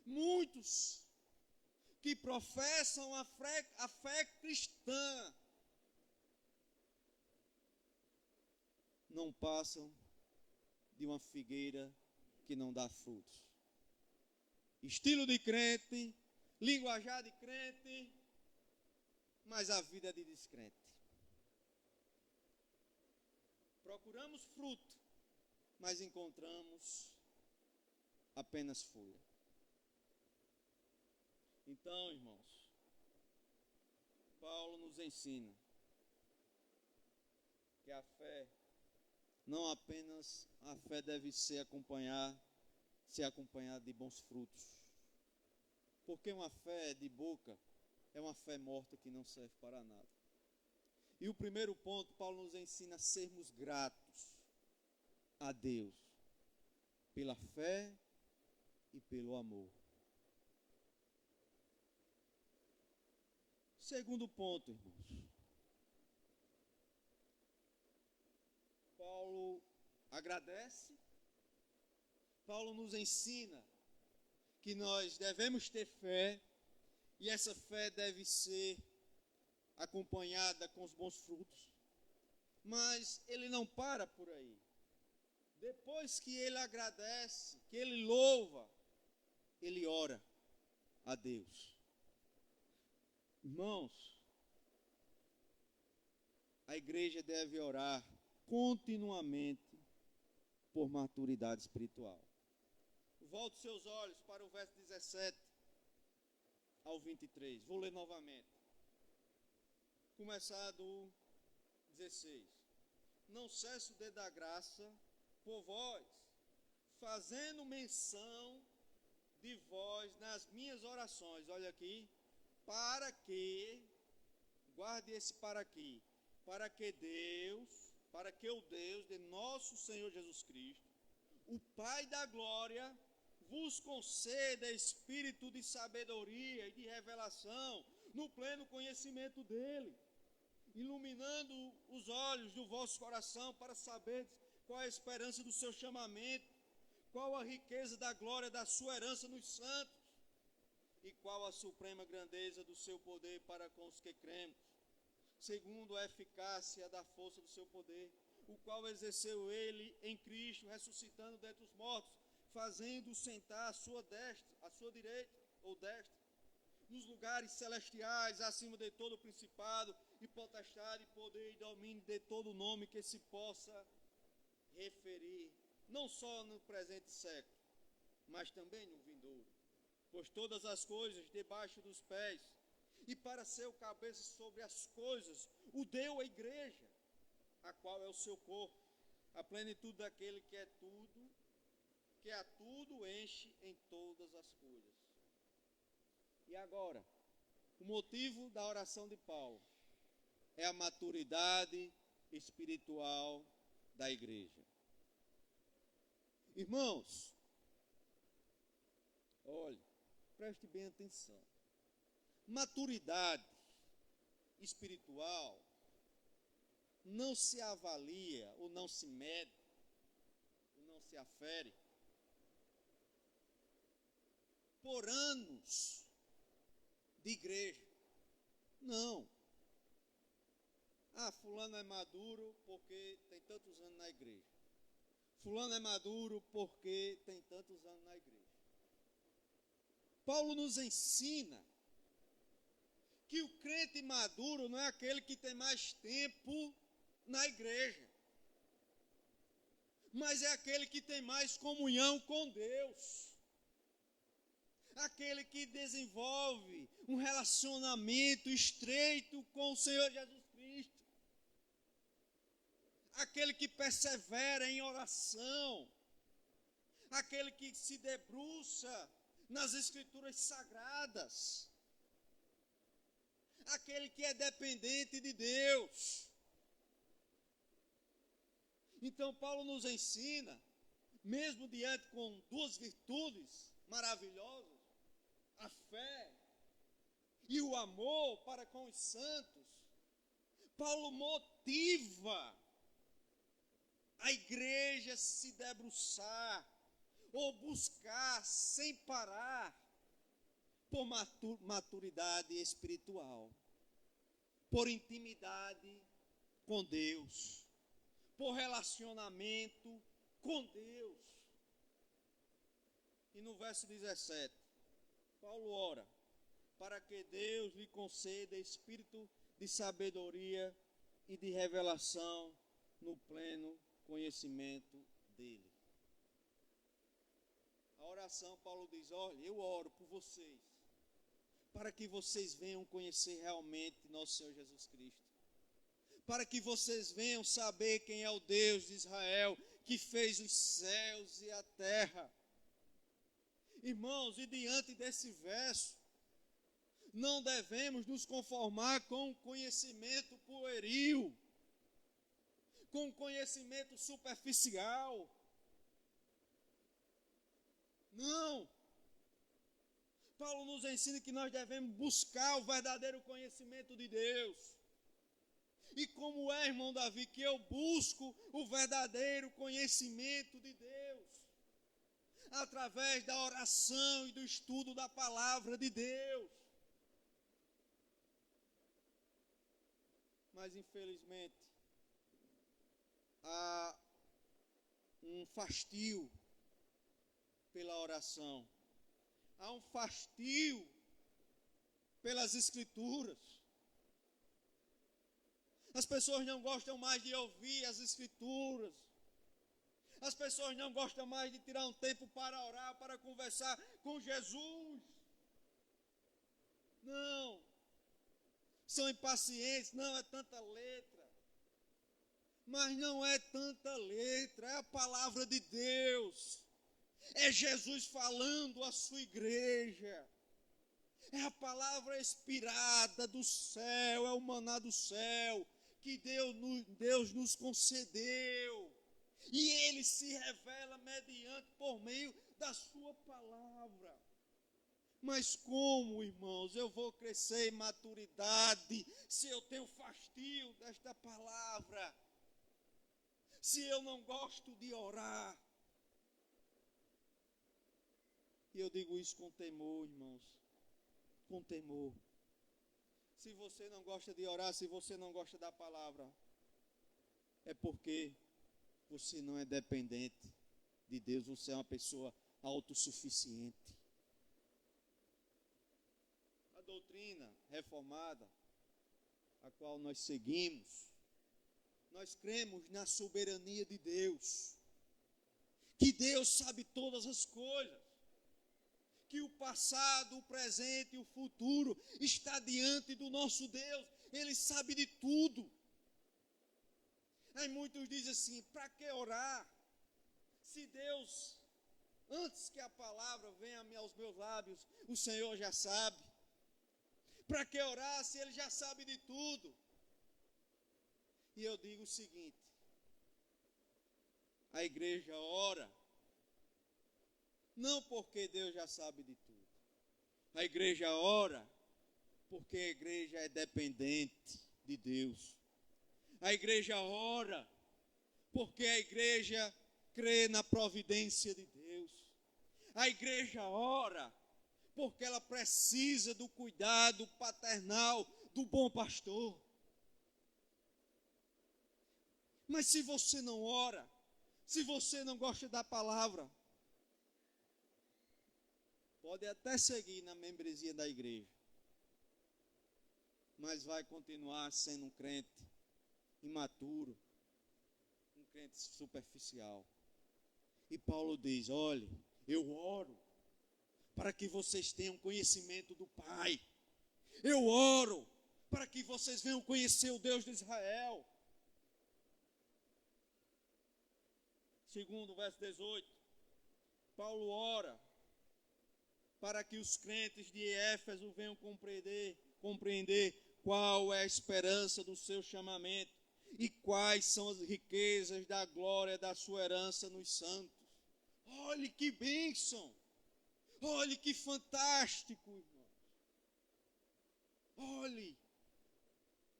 muitos que professam a fé cristã não passam de uma figueira que não dá frutos. Estilo de crente, linguajar de crente, mas a vida é de descrente. Procuramos fruto, mas encontramos apenas folha. Então, irmãos, Paulo nos ensina que a fé, não apenas a fé deve ser acompanhada de bons frutos. Porque uma fé de boca é uma fé morta que não serve para nada. E o primeiro ponto, Paulo nos ensina a sermos gratos a Deus pela fé e pelo amor. Segundo ponto, irmãos. Paulo agradece. Paulo nos ensina que nós devemos ter fé, e essa fé deve ser acompanhada com os bons frutos. Mas ele não para por aí. Depois que ele agradece, que ele louva, ele ora a Deus. Irmãos, a igreja deve orar continuamente por maturidade espiritual. Volte seus olhos para o verso 17 ao 23. Vou ler novamente. Começar do 16. Não cesso de dar graça por vós, fazendo menção de vós nas minhas orações. Olha aqui. Para que, guarde esse para aqui, para que o Deus de nosso Senhor Jesus Cristo, o Pai da glória, vos conceda espírito de sabedoria e de revelação no pleno conhecimento dele, iluminando os olhos do vosso coração para saber qual é a esperança do seu chamamento, qual a riqueza da glória da sua herança nos santos, e qual a suprema grandeza do seu poder para com os que cremos, segundo a eficácia da força do seu poder, o qual exerceu ele em Cristo, ressuscitando dentre os mortos, fazendo sentar à sua destra, à sua direita ou destra, nos lugares celestiais, acima de todo o principado e potestade, poder e domínio, de todo nome que se possa referir, não só no presente século, mas também no vindouro. Pois todas as coisas debaixo dos pés, e para ser o cabeça sobre as coisas, o deu à igreja, a qual é o seu corpo, a plenitude daquele que é tudo, que a tudo enche em todas as coisas. E agora, o motivo da oração de Paulo é a maturidade espiritual da igreja. Irmãos, olhe, preste bem atenção. Maturidade espiritual não se avalia, ou não se mede, ou não se afere por anos de igreja. Não. Ah, fulano é maduro porque tem tantos anos na igreja. Fulano é maduro porque tem tantos anos na igreja. Paulo nos ensina que o crente maduro não é aquele que tem mais tempo na igreja, mas é aquele que tem mais comunhão com Deus, aquele que desenvolve um relacionamento estreito com o Senhor Jesus Cristo, aquele que persevera em oração, aquele que se debruça nas Escrituras Sagradas, aquele que é dependente de Deus. Então Paulo nos ensina, mesmo diante com duas virtudes maravilhosas, a fé e o amor para com os santos, Paulo motiva a igreja a se debruçar ou buscar sem parar por maturidade espiritual, por intimidade com Deus, por relacionamento com Deus. E no verso 17, Paulo ora para que Deus lhe conceda espírito de sabedoria e de revelação no pleno conhecimento dele. A oração, Paulo diz, olha, eu oro por vocês, para que vocês venham conhecer realmente nosso Senhor Jesus Cristo, para que vocês venham saber quem é o Deus de Israel, que fez os céus e a terra. Irmãos, e diante desse verso, não devemos nos conformar com o conhecimento pueril, com o conhecimento superficial. Não. Paulo nos ensina que nós devemos buscar o verdadeiro conhecimento de Deus. E como é, irmão Davi, que eu busco o verdadeiro conhecimento de Deus? Através da oração e do estudo da palavra de Deus. Mas infelizmente, há um fastio pela oração. Há um fastio pelas Escrituras. As pessoas não gostam mais de ouvir as Escrituras. As pessoas não gostam mais de tirar um tempo para orar, para conversar com Jesus. Não. São impacientes, não é tanta letra. Mas não é tanta letra, é a palavra de Deus. É Jesus falando à sua igreja. É a palavra inspirada do céu, é o maná do céu, que Deus nos concedeu. E Ele se revela mediante, por meio da sua palavra. Mas como, irmãos, eu vou crescer em maturidade se eu tenho fastio desta palavra? Se eu não gosto de orar? E eu digo isso com temor, irmãos, com temor. Se você não gosta de orar, se você não gosta da palavra, é porque você não é dependente de Deus, você é uma pessoa autossuficiente. A doutrina reformada, a qual nós seguimos, nós cremos na soberania de Deus, que Deus sabe todas as coisas, que o passado, o presente e o futuro está diante do nosso Deus. Ele sabe de tudo. Aí muitos dizem assim, para que orar? Se Deus, antes que a palavra venha aos meus lábios, o Senhor já sabe. Para que orar se Ele já sabe de tudo? E eu digo o seguinte, a igreja ora, não porque Deus já sabe de tudo, A igreja ora porque a igreja é dependente de Deus. A igreja ora porque a igreja crê na providência de Deus. A igreja ora porque ela precisa do cuidado paternal do bom pastor. Mas se você não ora, se você não gosta da palavra, pode até seguir na membresia da igreja, mas vai continuar sendo um crente imaturo, um crente superficial. E Paulo diz: olhe, eu oro para que vocês tenham conhecimento do Pai. Eu oro para que vocês venham conhecer o Deus de Israel. Segundo o verso 18, Paulo ora para que os crentes de Éfeso venham compreender qual é a esperança do seu chamamento e quais são as riquezas da glória da sua herança nos santos. Olhe que bênção! Olhe que fantástico, irmãos! Olhe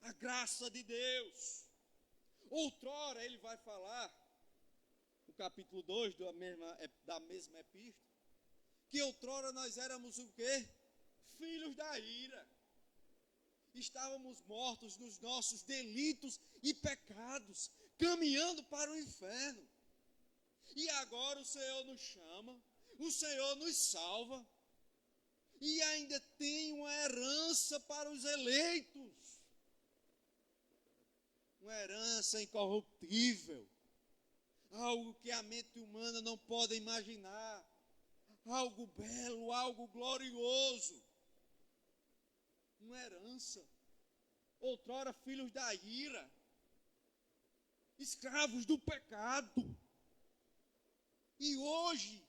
a graça de Deus. Outrora ele vai falar, no capítulo 2 da mesma epístola, que outrora nós éramos o quê? Filhos da ira. Estávamos mortos nos nossos delitos e pecados, caminhando para o inferno. E agora o Senhor nos chama, o Senhor nos salva, e ainda tem uma herança para os eleitos. Uma herança incorruptível, algo que a mente humana não pode imaginar, algo belo, algo glorioso. Uma herança. Outrora filhos da ira, escravos do pecado, e hoje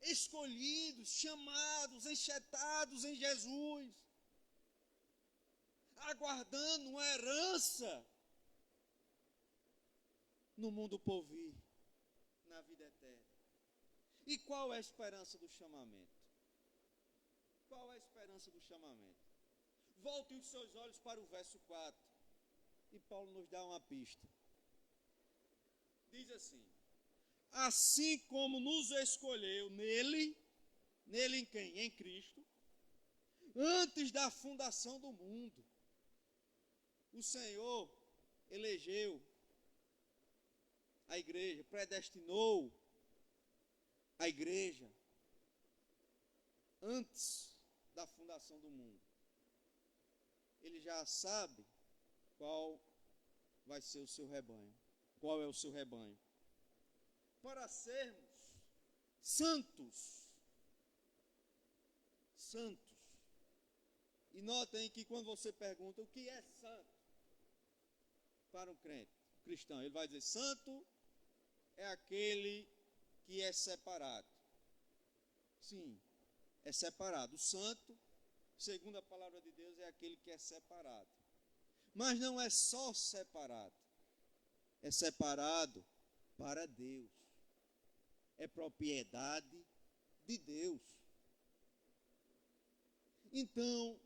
escolhidos, chamados, enxertados em Jesus, aguardando uma herança no mundo por vir, na vida eterna. E qual é a esperança do chamamento? Qual é a esperança do chamamento? Voltem os seus olhos para o verso 4. E Paulo nos dá uma pista. Diz assim: assim como nos escolheu nele em quem? Em Cristo, antes da fundação do mundo. O Senhor elegeu a igreja, predestinou a igreja antes da fundação do mundo. Ele já sabe qual vai ser o seu rebanho, qual é o seu rebanho. Para sermos santos. E notem que quando você pergunta o que é santo para um crente, um cristão, ele vai dizer: santo é aquele que é separado. Sim, é separado. O santo, segundo a palavra de Deus, é aquele que é separado. Mas não é só separado. É separado para Deus. É propriedade de Deus. Então,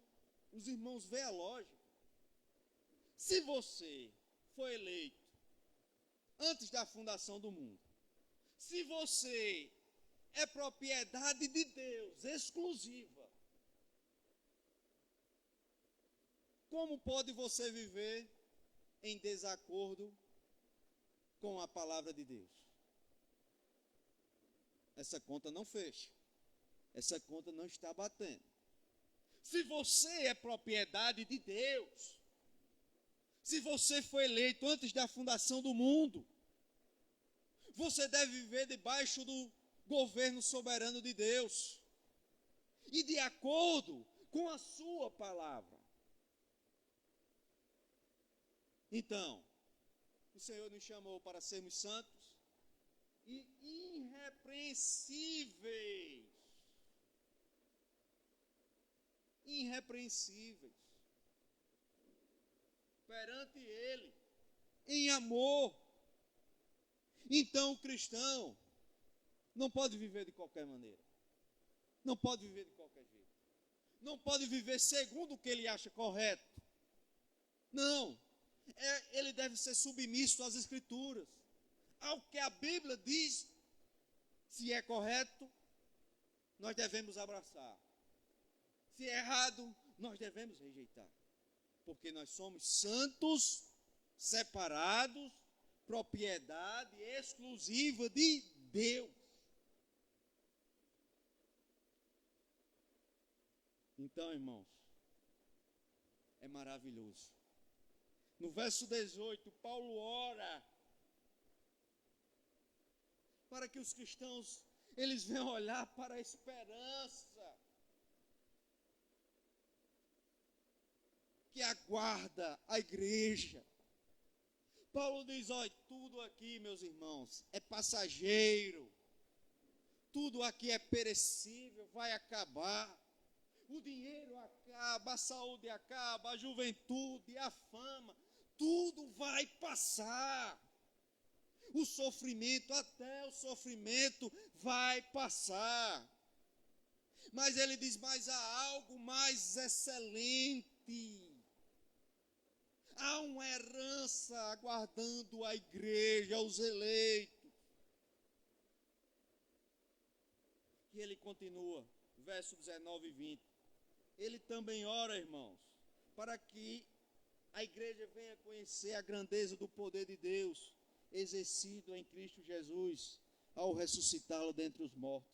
os irmãos, vê a lógica. Se você foi eleito antes da fundação do mundo, se você é propriedade de Deus, exclusiva, como pode você viver em desacordo com a palavra de Deus? Essa conta não fecha. Essa conta não está batendo. Se você é propriedade de Deus, se você foi eleito antes da fundação do mundo, você deve viver debaixo do governo soberano de Deus e de acordo com a sua palavra. Então, o Senhor nos chamou para sermos santos e irrepreensíveis. Irrepreensíveis perante Ele, em amor. Então o cristão não pode viver de qualquer maneira. Não pode viver de qualquer jeito. Não pode viver segundo o que ele acha correto. Não. Ele deve ser submisso às Escrituras. Ao que a Bíblia diz, se é correto, nós devemos abraçar. Se é errado, nós devemos rejeitar. Porque nós somos santos, separados, propriedade exclusiva de Deus. Então, irmãos, é maravilhoso. No verso 18, Paulo ora para que os cristãos, eles venham olhar para a esperança que aguarda a igreja. Paulo diz, olha, tudo aqui, meus irmãos, é passageiro. Tudo aqui é perecível, vai acabar. O dinheiro acaba, a saúde acaba, a juventude, a fama, tudo vai passar. O sofrimento, até o sofrimento vai passar. Mas ele diz, mas há algo mais excelente. Há uma herança aguardando a igreja, os eleitos. E ele continua, verso 19 e 20. Ele também ora, irmãos, para que a igreja venha conhecer a grandeza do poder de Deus, exercido em Cristo Jesus, ao ressuscitá-lo dentre os mortos.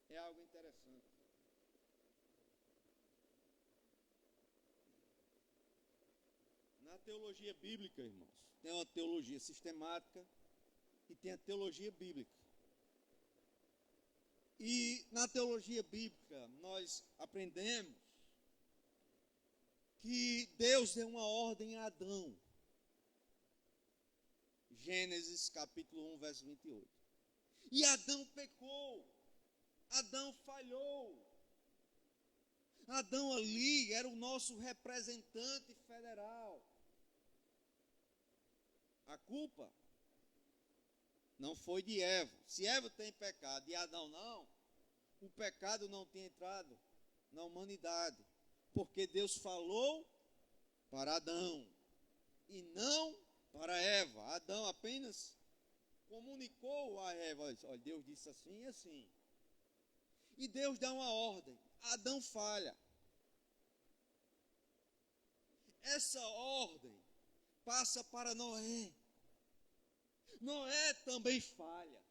É algo interessante. Na teologia bíblica, irmãos, tem uma teologia sistemática e tem a teologia bíblica. E na teologia bíblica nós aprendemos que Deus deu uma ordem a Adão. Gênesis capítulo 1, verso 28. E Adão pecou. Adão falhou. Adão ali era o nosso representante federal. A culpa não foi de Eva. Se Eva tem pecado e Adão não, o pecado não tinha entrado na humanidade. Porque Deus falou para Adão e não para Eva. Adão apenas comunicou a Eva, olha, Deus disse assim e assim. E Deus dá uma ordem. Adão falha. Essa ordem passa para Noé. Noé também falha.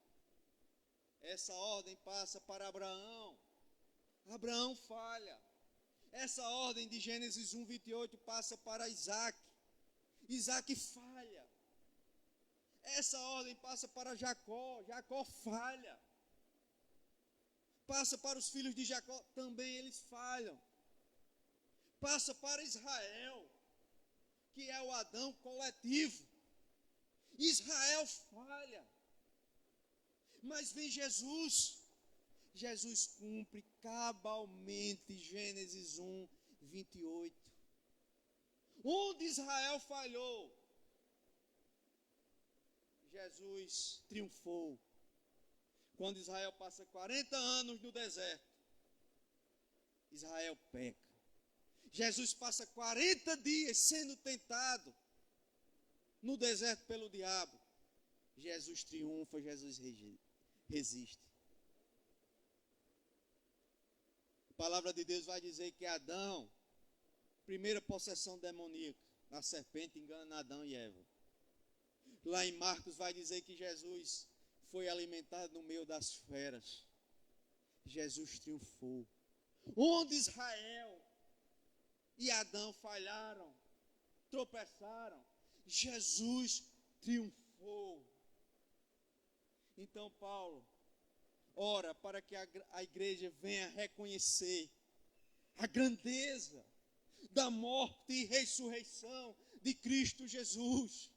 Essa ordem passa para Abraão. Abraão falha. Essa ordem de Gênesis 1, 28 passa para Isaac. Isaac falha. Essa ordem passa para Jacó. Jacó falha. Passa para os filhos de Jacó, também eles falham. Passa para Israel, que é o Adão coletivo. Israel falha. Mas vem Jesus. Jesus cumpre cabalmente Gênesis 1, 28. Onde Israel falhou, Jesus triunfou. Quando Israel passa 40 anos no deserto, Israel peca. Jesus passa 40 dias sendo tentado no deserto pelo diabo. Jesus triunfa, Jesus resiste. A palavra de Deus vai dizer que Adão, primeira possessão demoníaca, a serpente engana Adão e Eva. Lá em Marcos vai dizer que Jesus foi alimentado no meio das feras. Jesus triunfou. Onde Israel e Adão falharam, tropeçaram, Jesus triunfou. Então Paulo ora para que a igreja venha reconhecer a grandeza da morte e ressurreição de Cristo Jesus.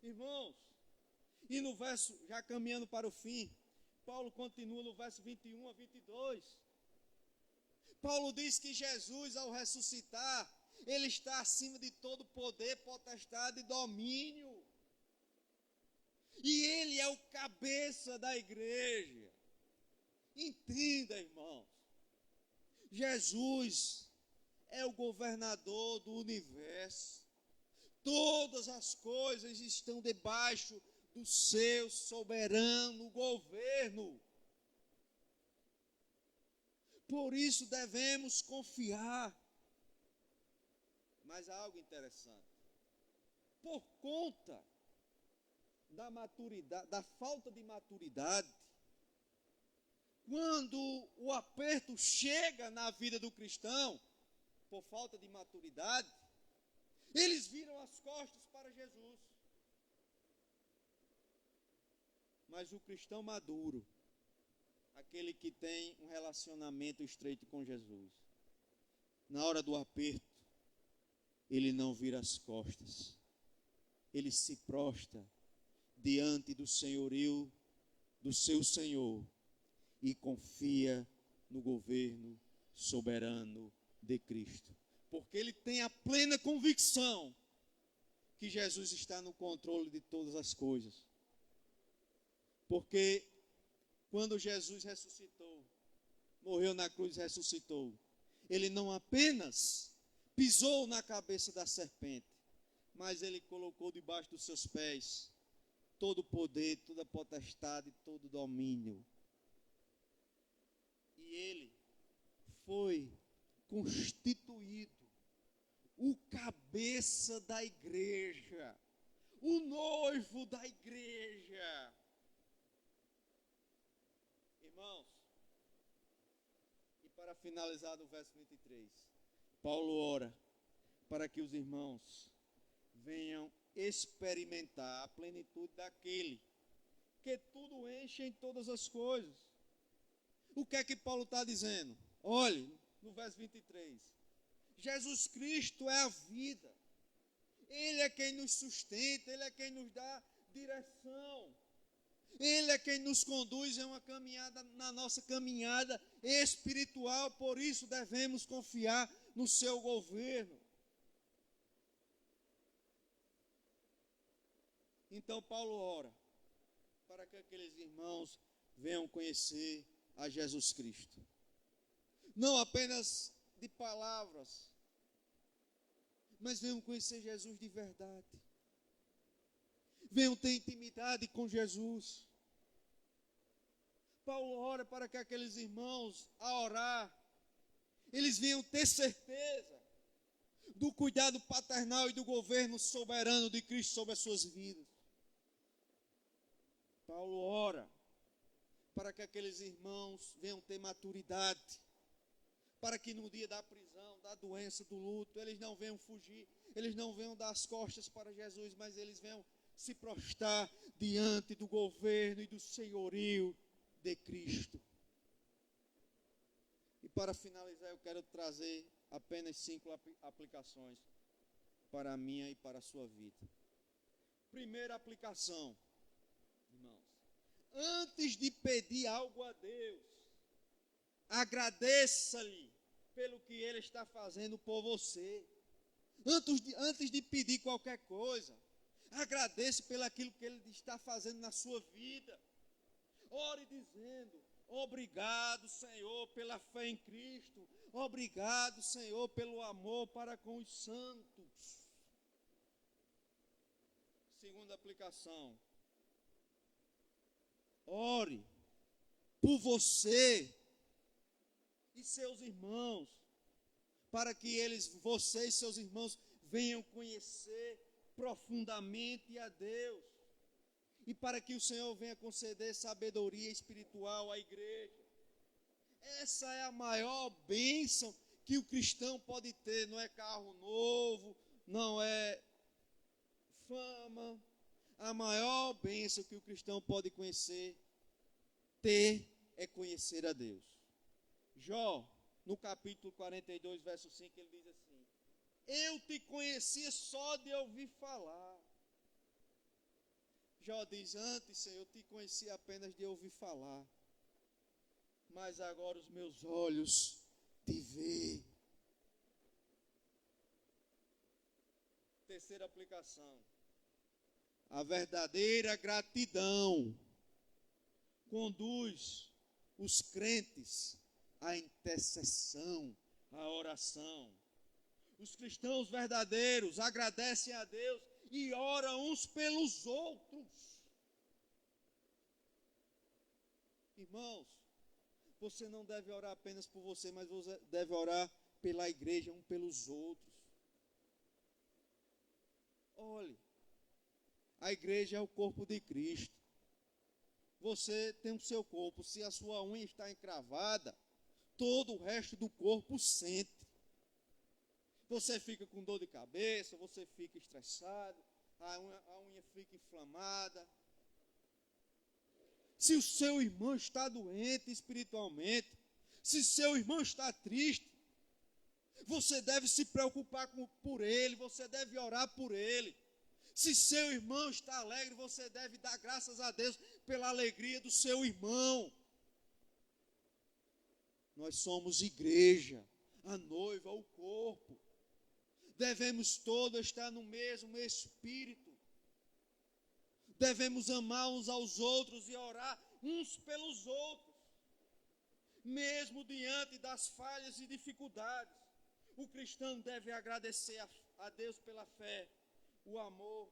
Irmãos, e no verso, já caminhando para o fim, Paulo continua no verso 21 a 22. Paulo diz que Jesus, ao ressuscitar, ele está acima de todo poder, potestade e domínio. E ele é o cabeça da igreja. Entenda, irmãos. Jesus é o governador do universo. Todas as coisas estão debaixo do seu soberano governo. Por isso devemos confiar. Mas há algo interessante. Por conta da maturidade, da falta de maturidade, quando o aperto chega na vida do cristão, por falta de maturidade, eles viram as costas para Jesus. Mas o cristão maduro, aquele que tem um relacionamento estreito com Jesus, na hora do aperto, ele não vira as costas. Ele se prostra diante do senhorio do seu Senhor e confia no governo soberano de Cristo. Porque ele tem a plena convicção que Jesus está no controle de todas as coisas. Porque quando Jesus ressuscitou, morreu na cruz e ressuscitou, ele não apenas pisou na cabeça da serpente, mas ele colocou debaixo dos seus pés todo o poder, toda a potestade, todo o domínio. E ele foi constituído o cabeça da igreja, o noivo da igreja. Irmãos, e para finalizar no verso 23, Paulo ora para que os irmãos venham experimentar a plenitude daquele que tudo enche em todas as coisas. O que é que Paulo está dizendo? Olhe, no verso 23, Jesus Cristo é a vida, Ele é quem nos sustenta, Ele é quem nos dá direção, Ele é quem nos conduz em uma caminhada, na nossa caminhada espiritual. Por isso devemos confiar no seu governo. Então Paulo ora para que aqueles irmãos venham conhecer a Jesus Cristo. Não apenas de palavras, mas venham conhecer Jesus de verdade. Venham ter intimidade com Jesus. Paulo ora para que aqueles irmãos, a orar, eles venham ter certeza do cuidado paternal e do governo soberano de Cristo sobre as suas vidas. Paulo ora para que aqueles irmãos venham ter maturidade, para que no dia da prisão, da doença, do luto, eles não venham fugir, eles não venham dar as costas para Jesus, mas eles venham se prostrar diante do governo e do senhorio de Cristo. E para finalizar, eu quero trazer apenas 5 aplicações para a minha e para a sua vida. Primeira aplicação, irmãos. Antes de pedir algo a Deus, agradeça-lhe pelo que Ele está fazendo por você. Antes de pedir qualquer coisa, agradeça pelo aquilo que Ele está fazendo na sua vida. Ore dizendo: obrigado, Senhor, pela fé em Cristo. Obrigado, Senhor, pelo amor para com os santos. Segunda aplicação. Ore por você e seus irmãos, para que você e seus irmãos venham conhecer profundamente a Deus, e para que o Senhor venha conceder sabedoria espiritual à igreja. Essa é a maior bênção que o cristão pode ter. Não é carro novo, não é fama. A maior bênção que o cristão pode ter é conhecer a Deus. Jó, no capítulo 42, verso 5, ele diz assim: eu te conhecia só de ouvir falar. Jó diz: antes, Senhor, eu te conhecia apenas de ouvir falar, mas agora os meus olhos te veem. Terceira aplicação. A verdadeira gratidão conduz os crentes a intercessão, a oração. Os cristãos verdadeiros agradecem a Deus e oram uns pelos outros. Irmãos, você não deve orar apenas por você, mas você deve orar pela igreja, um pelos outros. Olhe, a igreja é o corpo de Cristo. Você tem o seu corpo, se a sua unha está encravada, todo o resto do corpo sente. Você fica com dor de cabeça, você fica estressado, a unha fica inflamada. Se o seu irmão está doente espiritualmente, se seu irmão está triste, você deve se preocupar por ele, você deve orar por ele. Se seu irmão está alegre, você deve dar graças a Deus pela alegria do seu irmão. Nós somos igreja, a noiva, o corpo. Devemos todos estar no mesmo espírito. Devemos amar uns aos outros e orar uns pelos outros. Mesmo diante das falhas e dificuldades, o cristão deve agradecer a Deus pela fé, o amor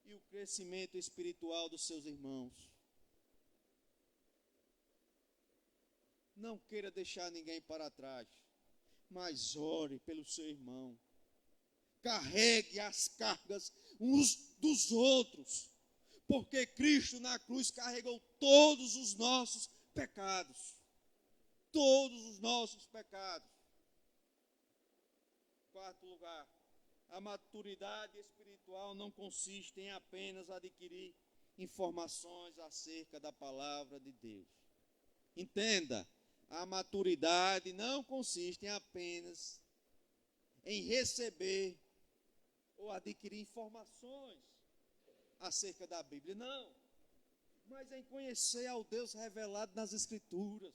e o crescimento espiritual dos seus irmãos. Não queira deixar ninguém para trás, mas ore pelo seu irmão. Carregue as cargas uns dos outros, porque Cristo na cruz carregou todos os nossos pecados. Todos os nossos pecados. Quarto lugar, a maturidade espiritual não consiste em apenas adquirir informações acerca da palavra de Deus. Entenda, a maturidade não consiste em apenas em receber ou adquirir informações acerca da Bíblia, não, mas em conhecer ao Deus revelado nas Escrituras.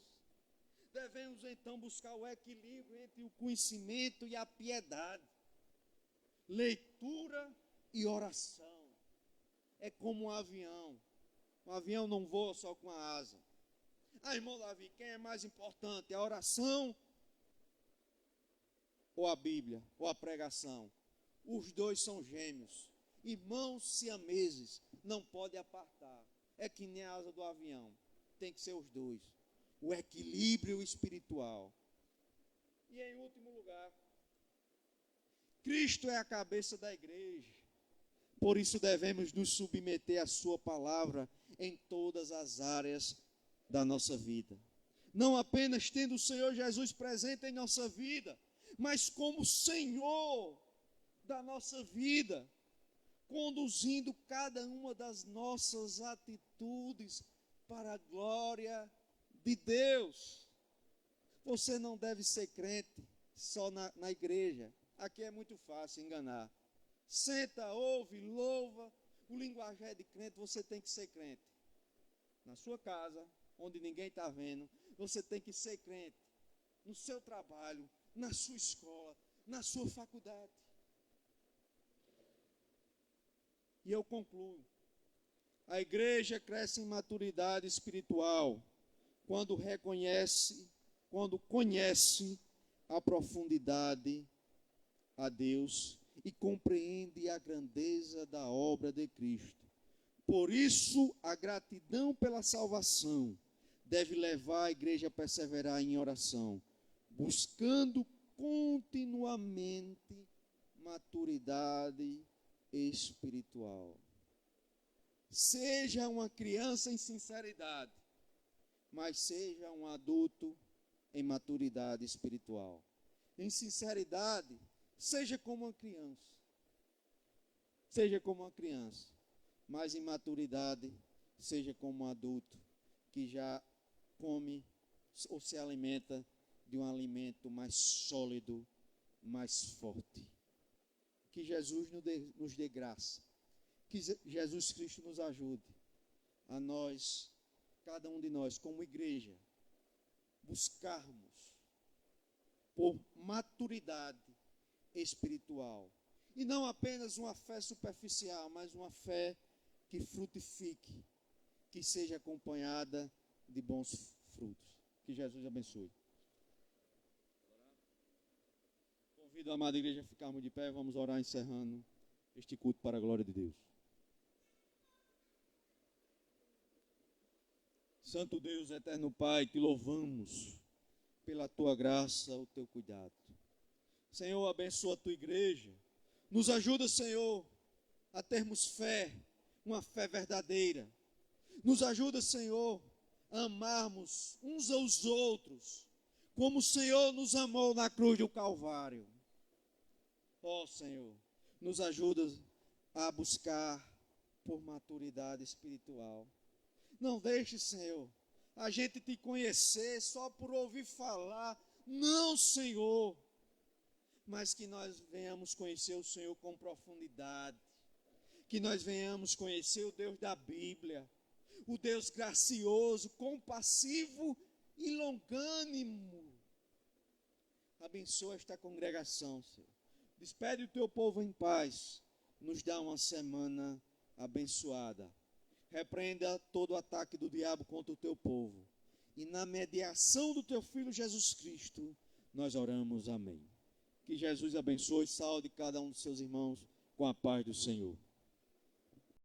Devemos então buscar o equilíbrio entre o conhecimento e a piedade. Leitura e oração. É como um avião. Um avião não voa só com a asa. Irmão Davi, quem é mais importante? A oração ou a Bíblia? Ou a pregação? Os dois são gêmeos. Irmãos siameses, não pode apartar. É que nem a asa do avião. Tem que ser os dois. O equilíbrio espiritual. E em último lugar, Cristo é a cabeça da igreja. Por isso devemos nos submeter à sua palavra em todas as áreas da nossa vida. Não apenas tendo o Senhor Jesus presente em nossa vida, mas como Senhor da nossa vida, conduzindo cada uma das nossas atitudes para a glória de Deus. Você não deve ser crente só na igreja. Aqui é muito fácil enganar. Senta, ouve, louva. O linguajar de crente, você tem que ser crente. Na sua casa, onde ninguém está vendo, você tem que ser crente. No seu trabalho, na sua escola, na sua faculdade. E eu concluo. A igreja cresce em maturidade espiritual quando conhece a profundidade a Deus e compreende a grandeza da obra de Cristo. Por isso, a gratidão pela salvação deve levar a igreja a perseverar em oração, buscando continuamente maturidade espiritual. Seja uma criança em sinceridade, mas seja um adulto em maturidade espiritual. Em sinceridade, seja como uma criança. Seja como uma criança. Mas em maturidade, seja como um adulto que já come ou se alimenta de um alimento mais sólido, mais forte. Que Jesus nos dê graça. Que Jesus Cristo nos ajude a nós, cada um de nós, como igreja, buscarmos por maturidade espiritual. E não apenas uma fé superficial, mas uma fé que frutifique, que seja acompanhada de bons frutos. Que Jesus abençoe. Convido a amada igreja a ficarmos de pé. Vamos orar encerrando este culto para a glória de Deus. Santo Deus, eterno Pai, te louvamos pela tua graça, o teu cuidado. Senhor, abençoa a tua igreja. Nos ajuda, Senhor, a termos fé, uma fé verdadeira. Nos ajuda, Senhor, a amarmos uns aos outros, como o Senhor nos amou na cruz do Calvário. Ó Senhor, nos ajuda a buscar por maturidade espiritual. Não deixe, Senhor, a gente te conhecer só por ouvir falar. Não, Senhor. Mas que nós venhamos conhecer o Senhor com profundidade. Que nós venhamos conhecer o Deus da Bíblia. O Deus gracioso, compassivo e longânimo. Abençoa esta congregação, Senhor. Despede o teu povo em paz. Nos dá uma semana abençoada. Repreenda todo o ataque do diabo contra o teu povo. E na mediação do teu Filho Jesus Cristo, nós oramos. Amém. Que Jesus abençoe e salve cada um dos seus irmãos com a paz do Senhor.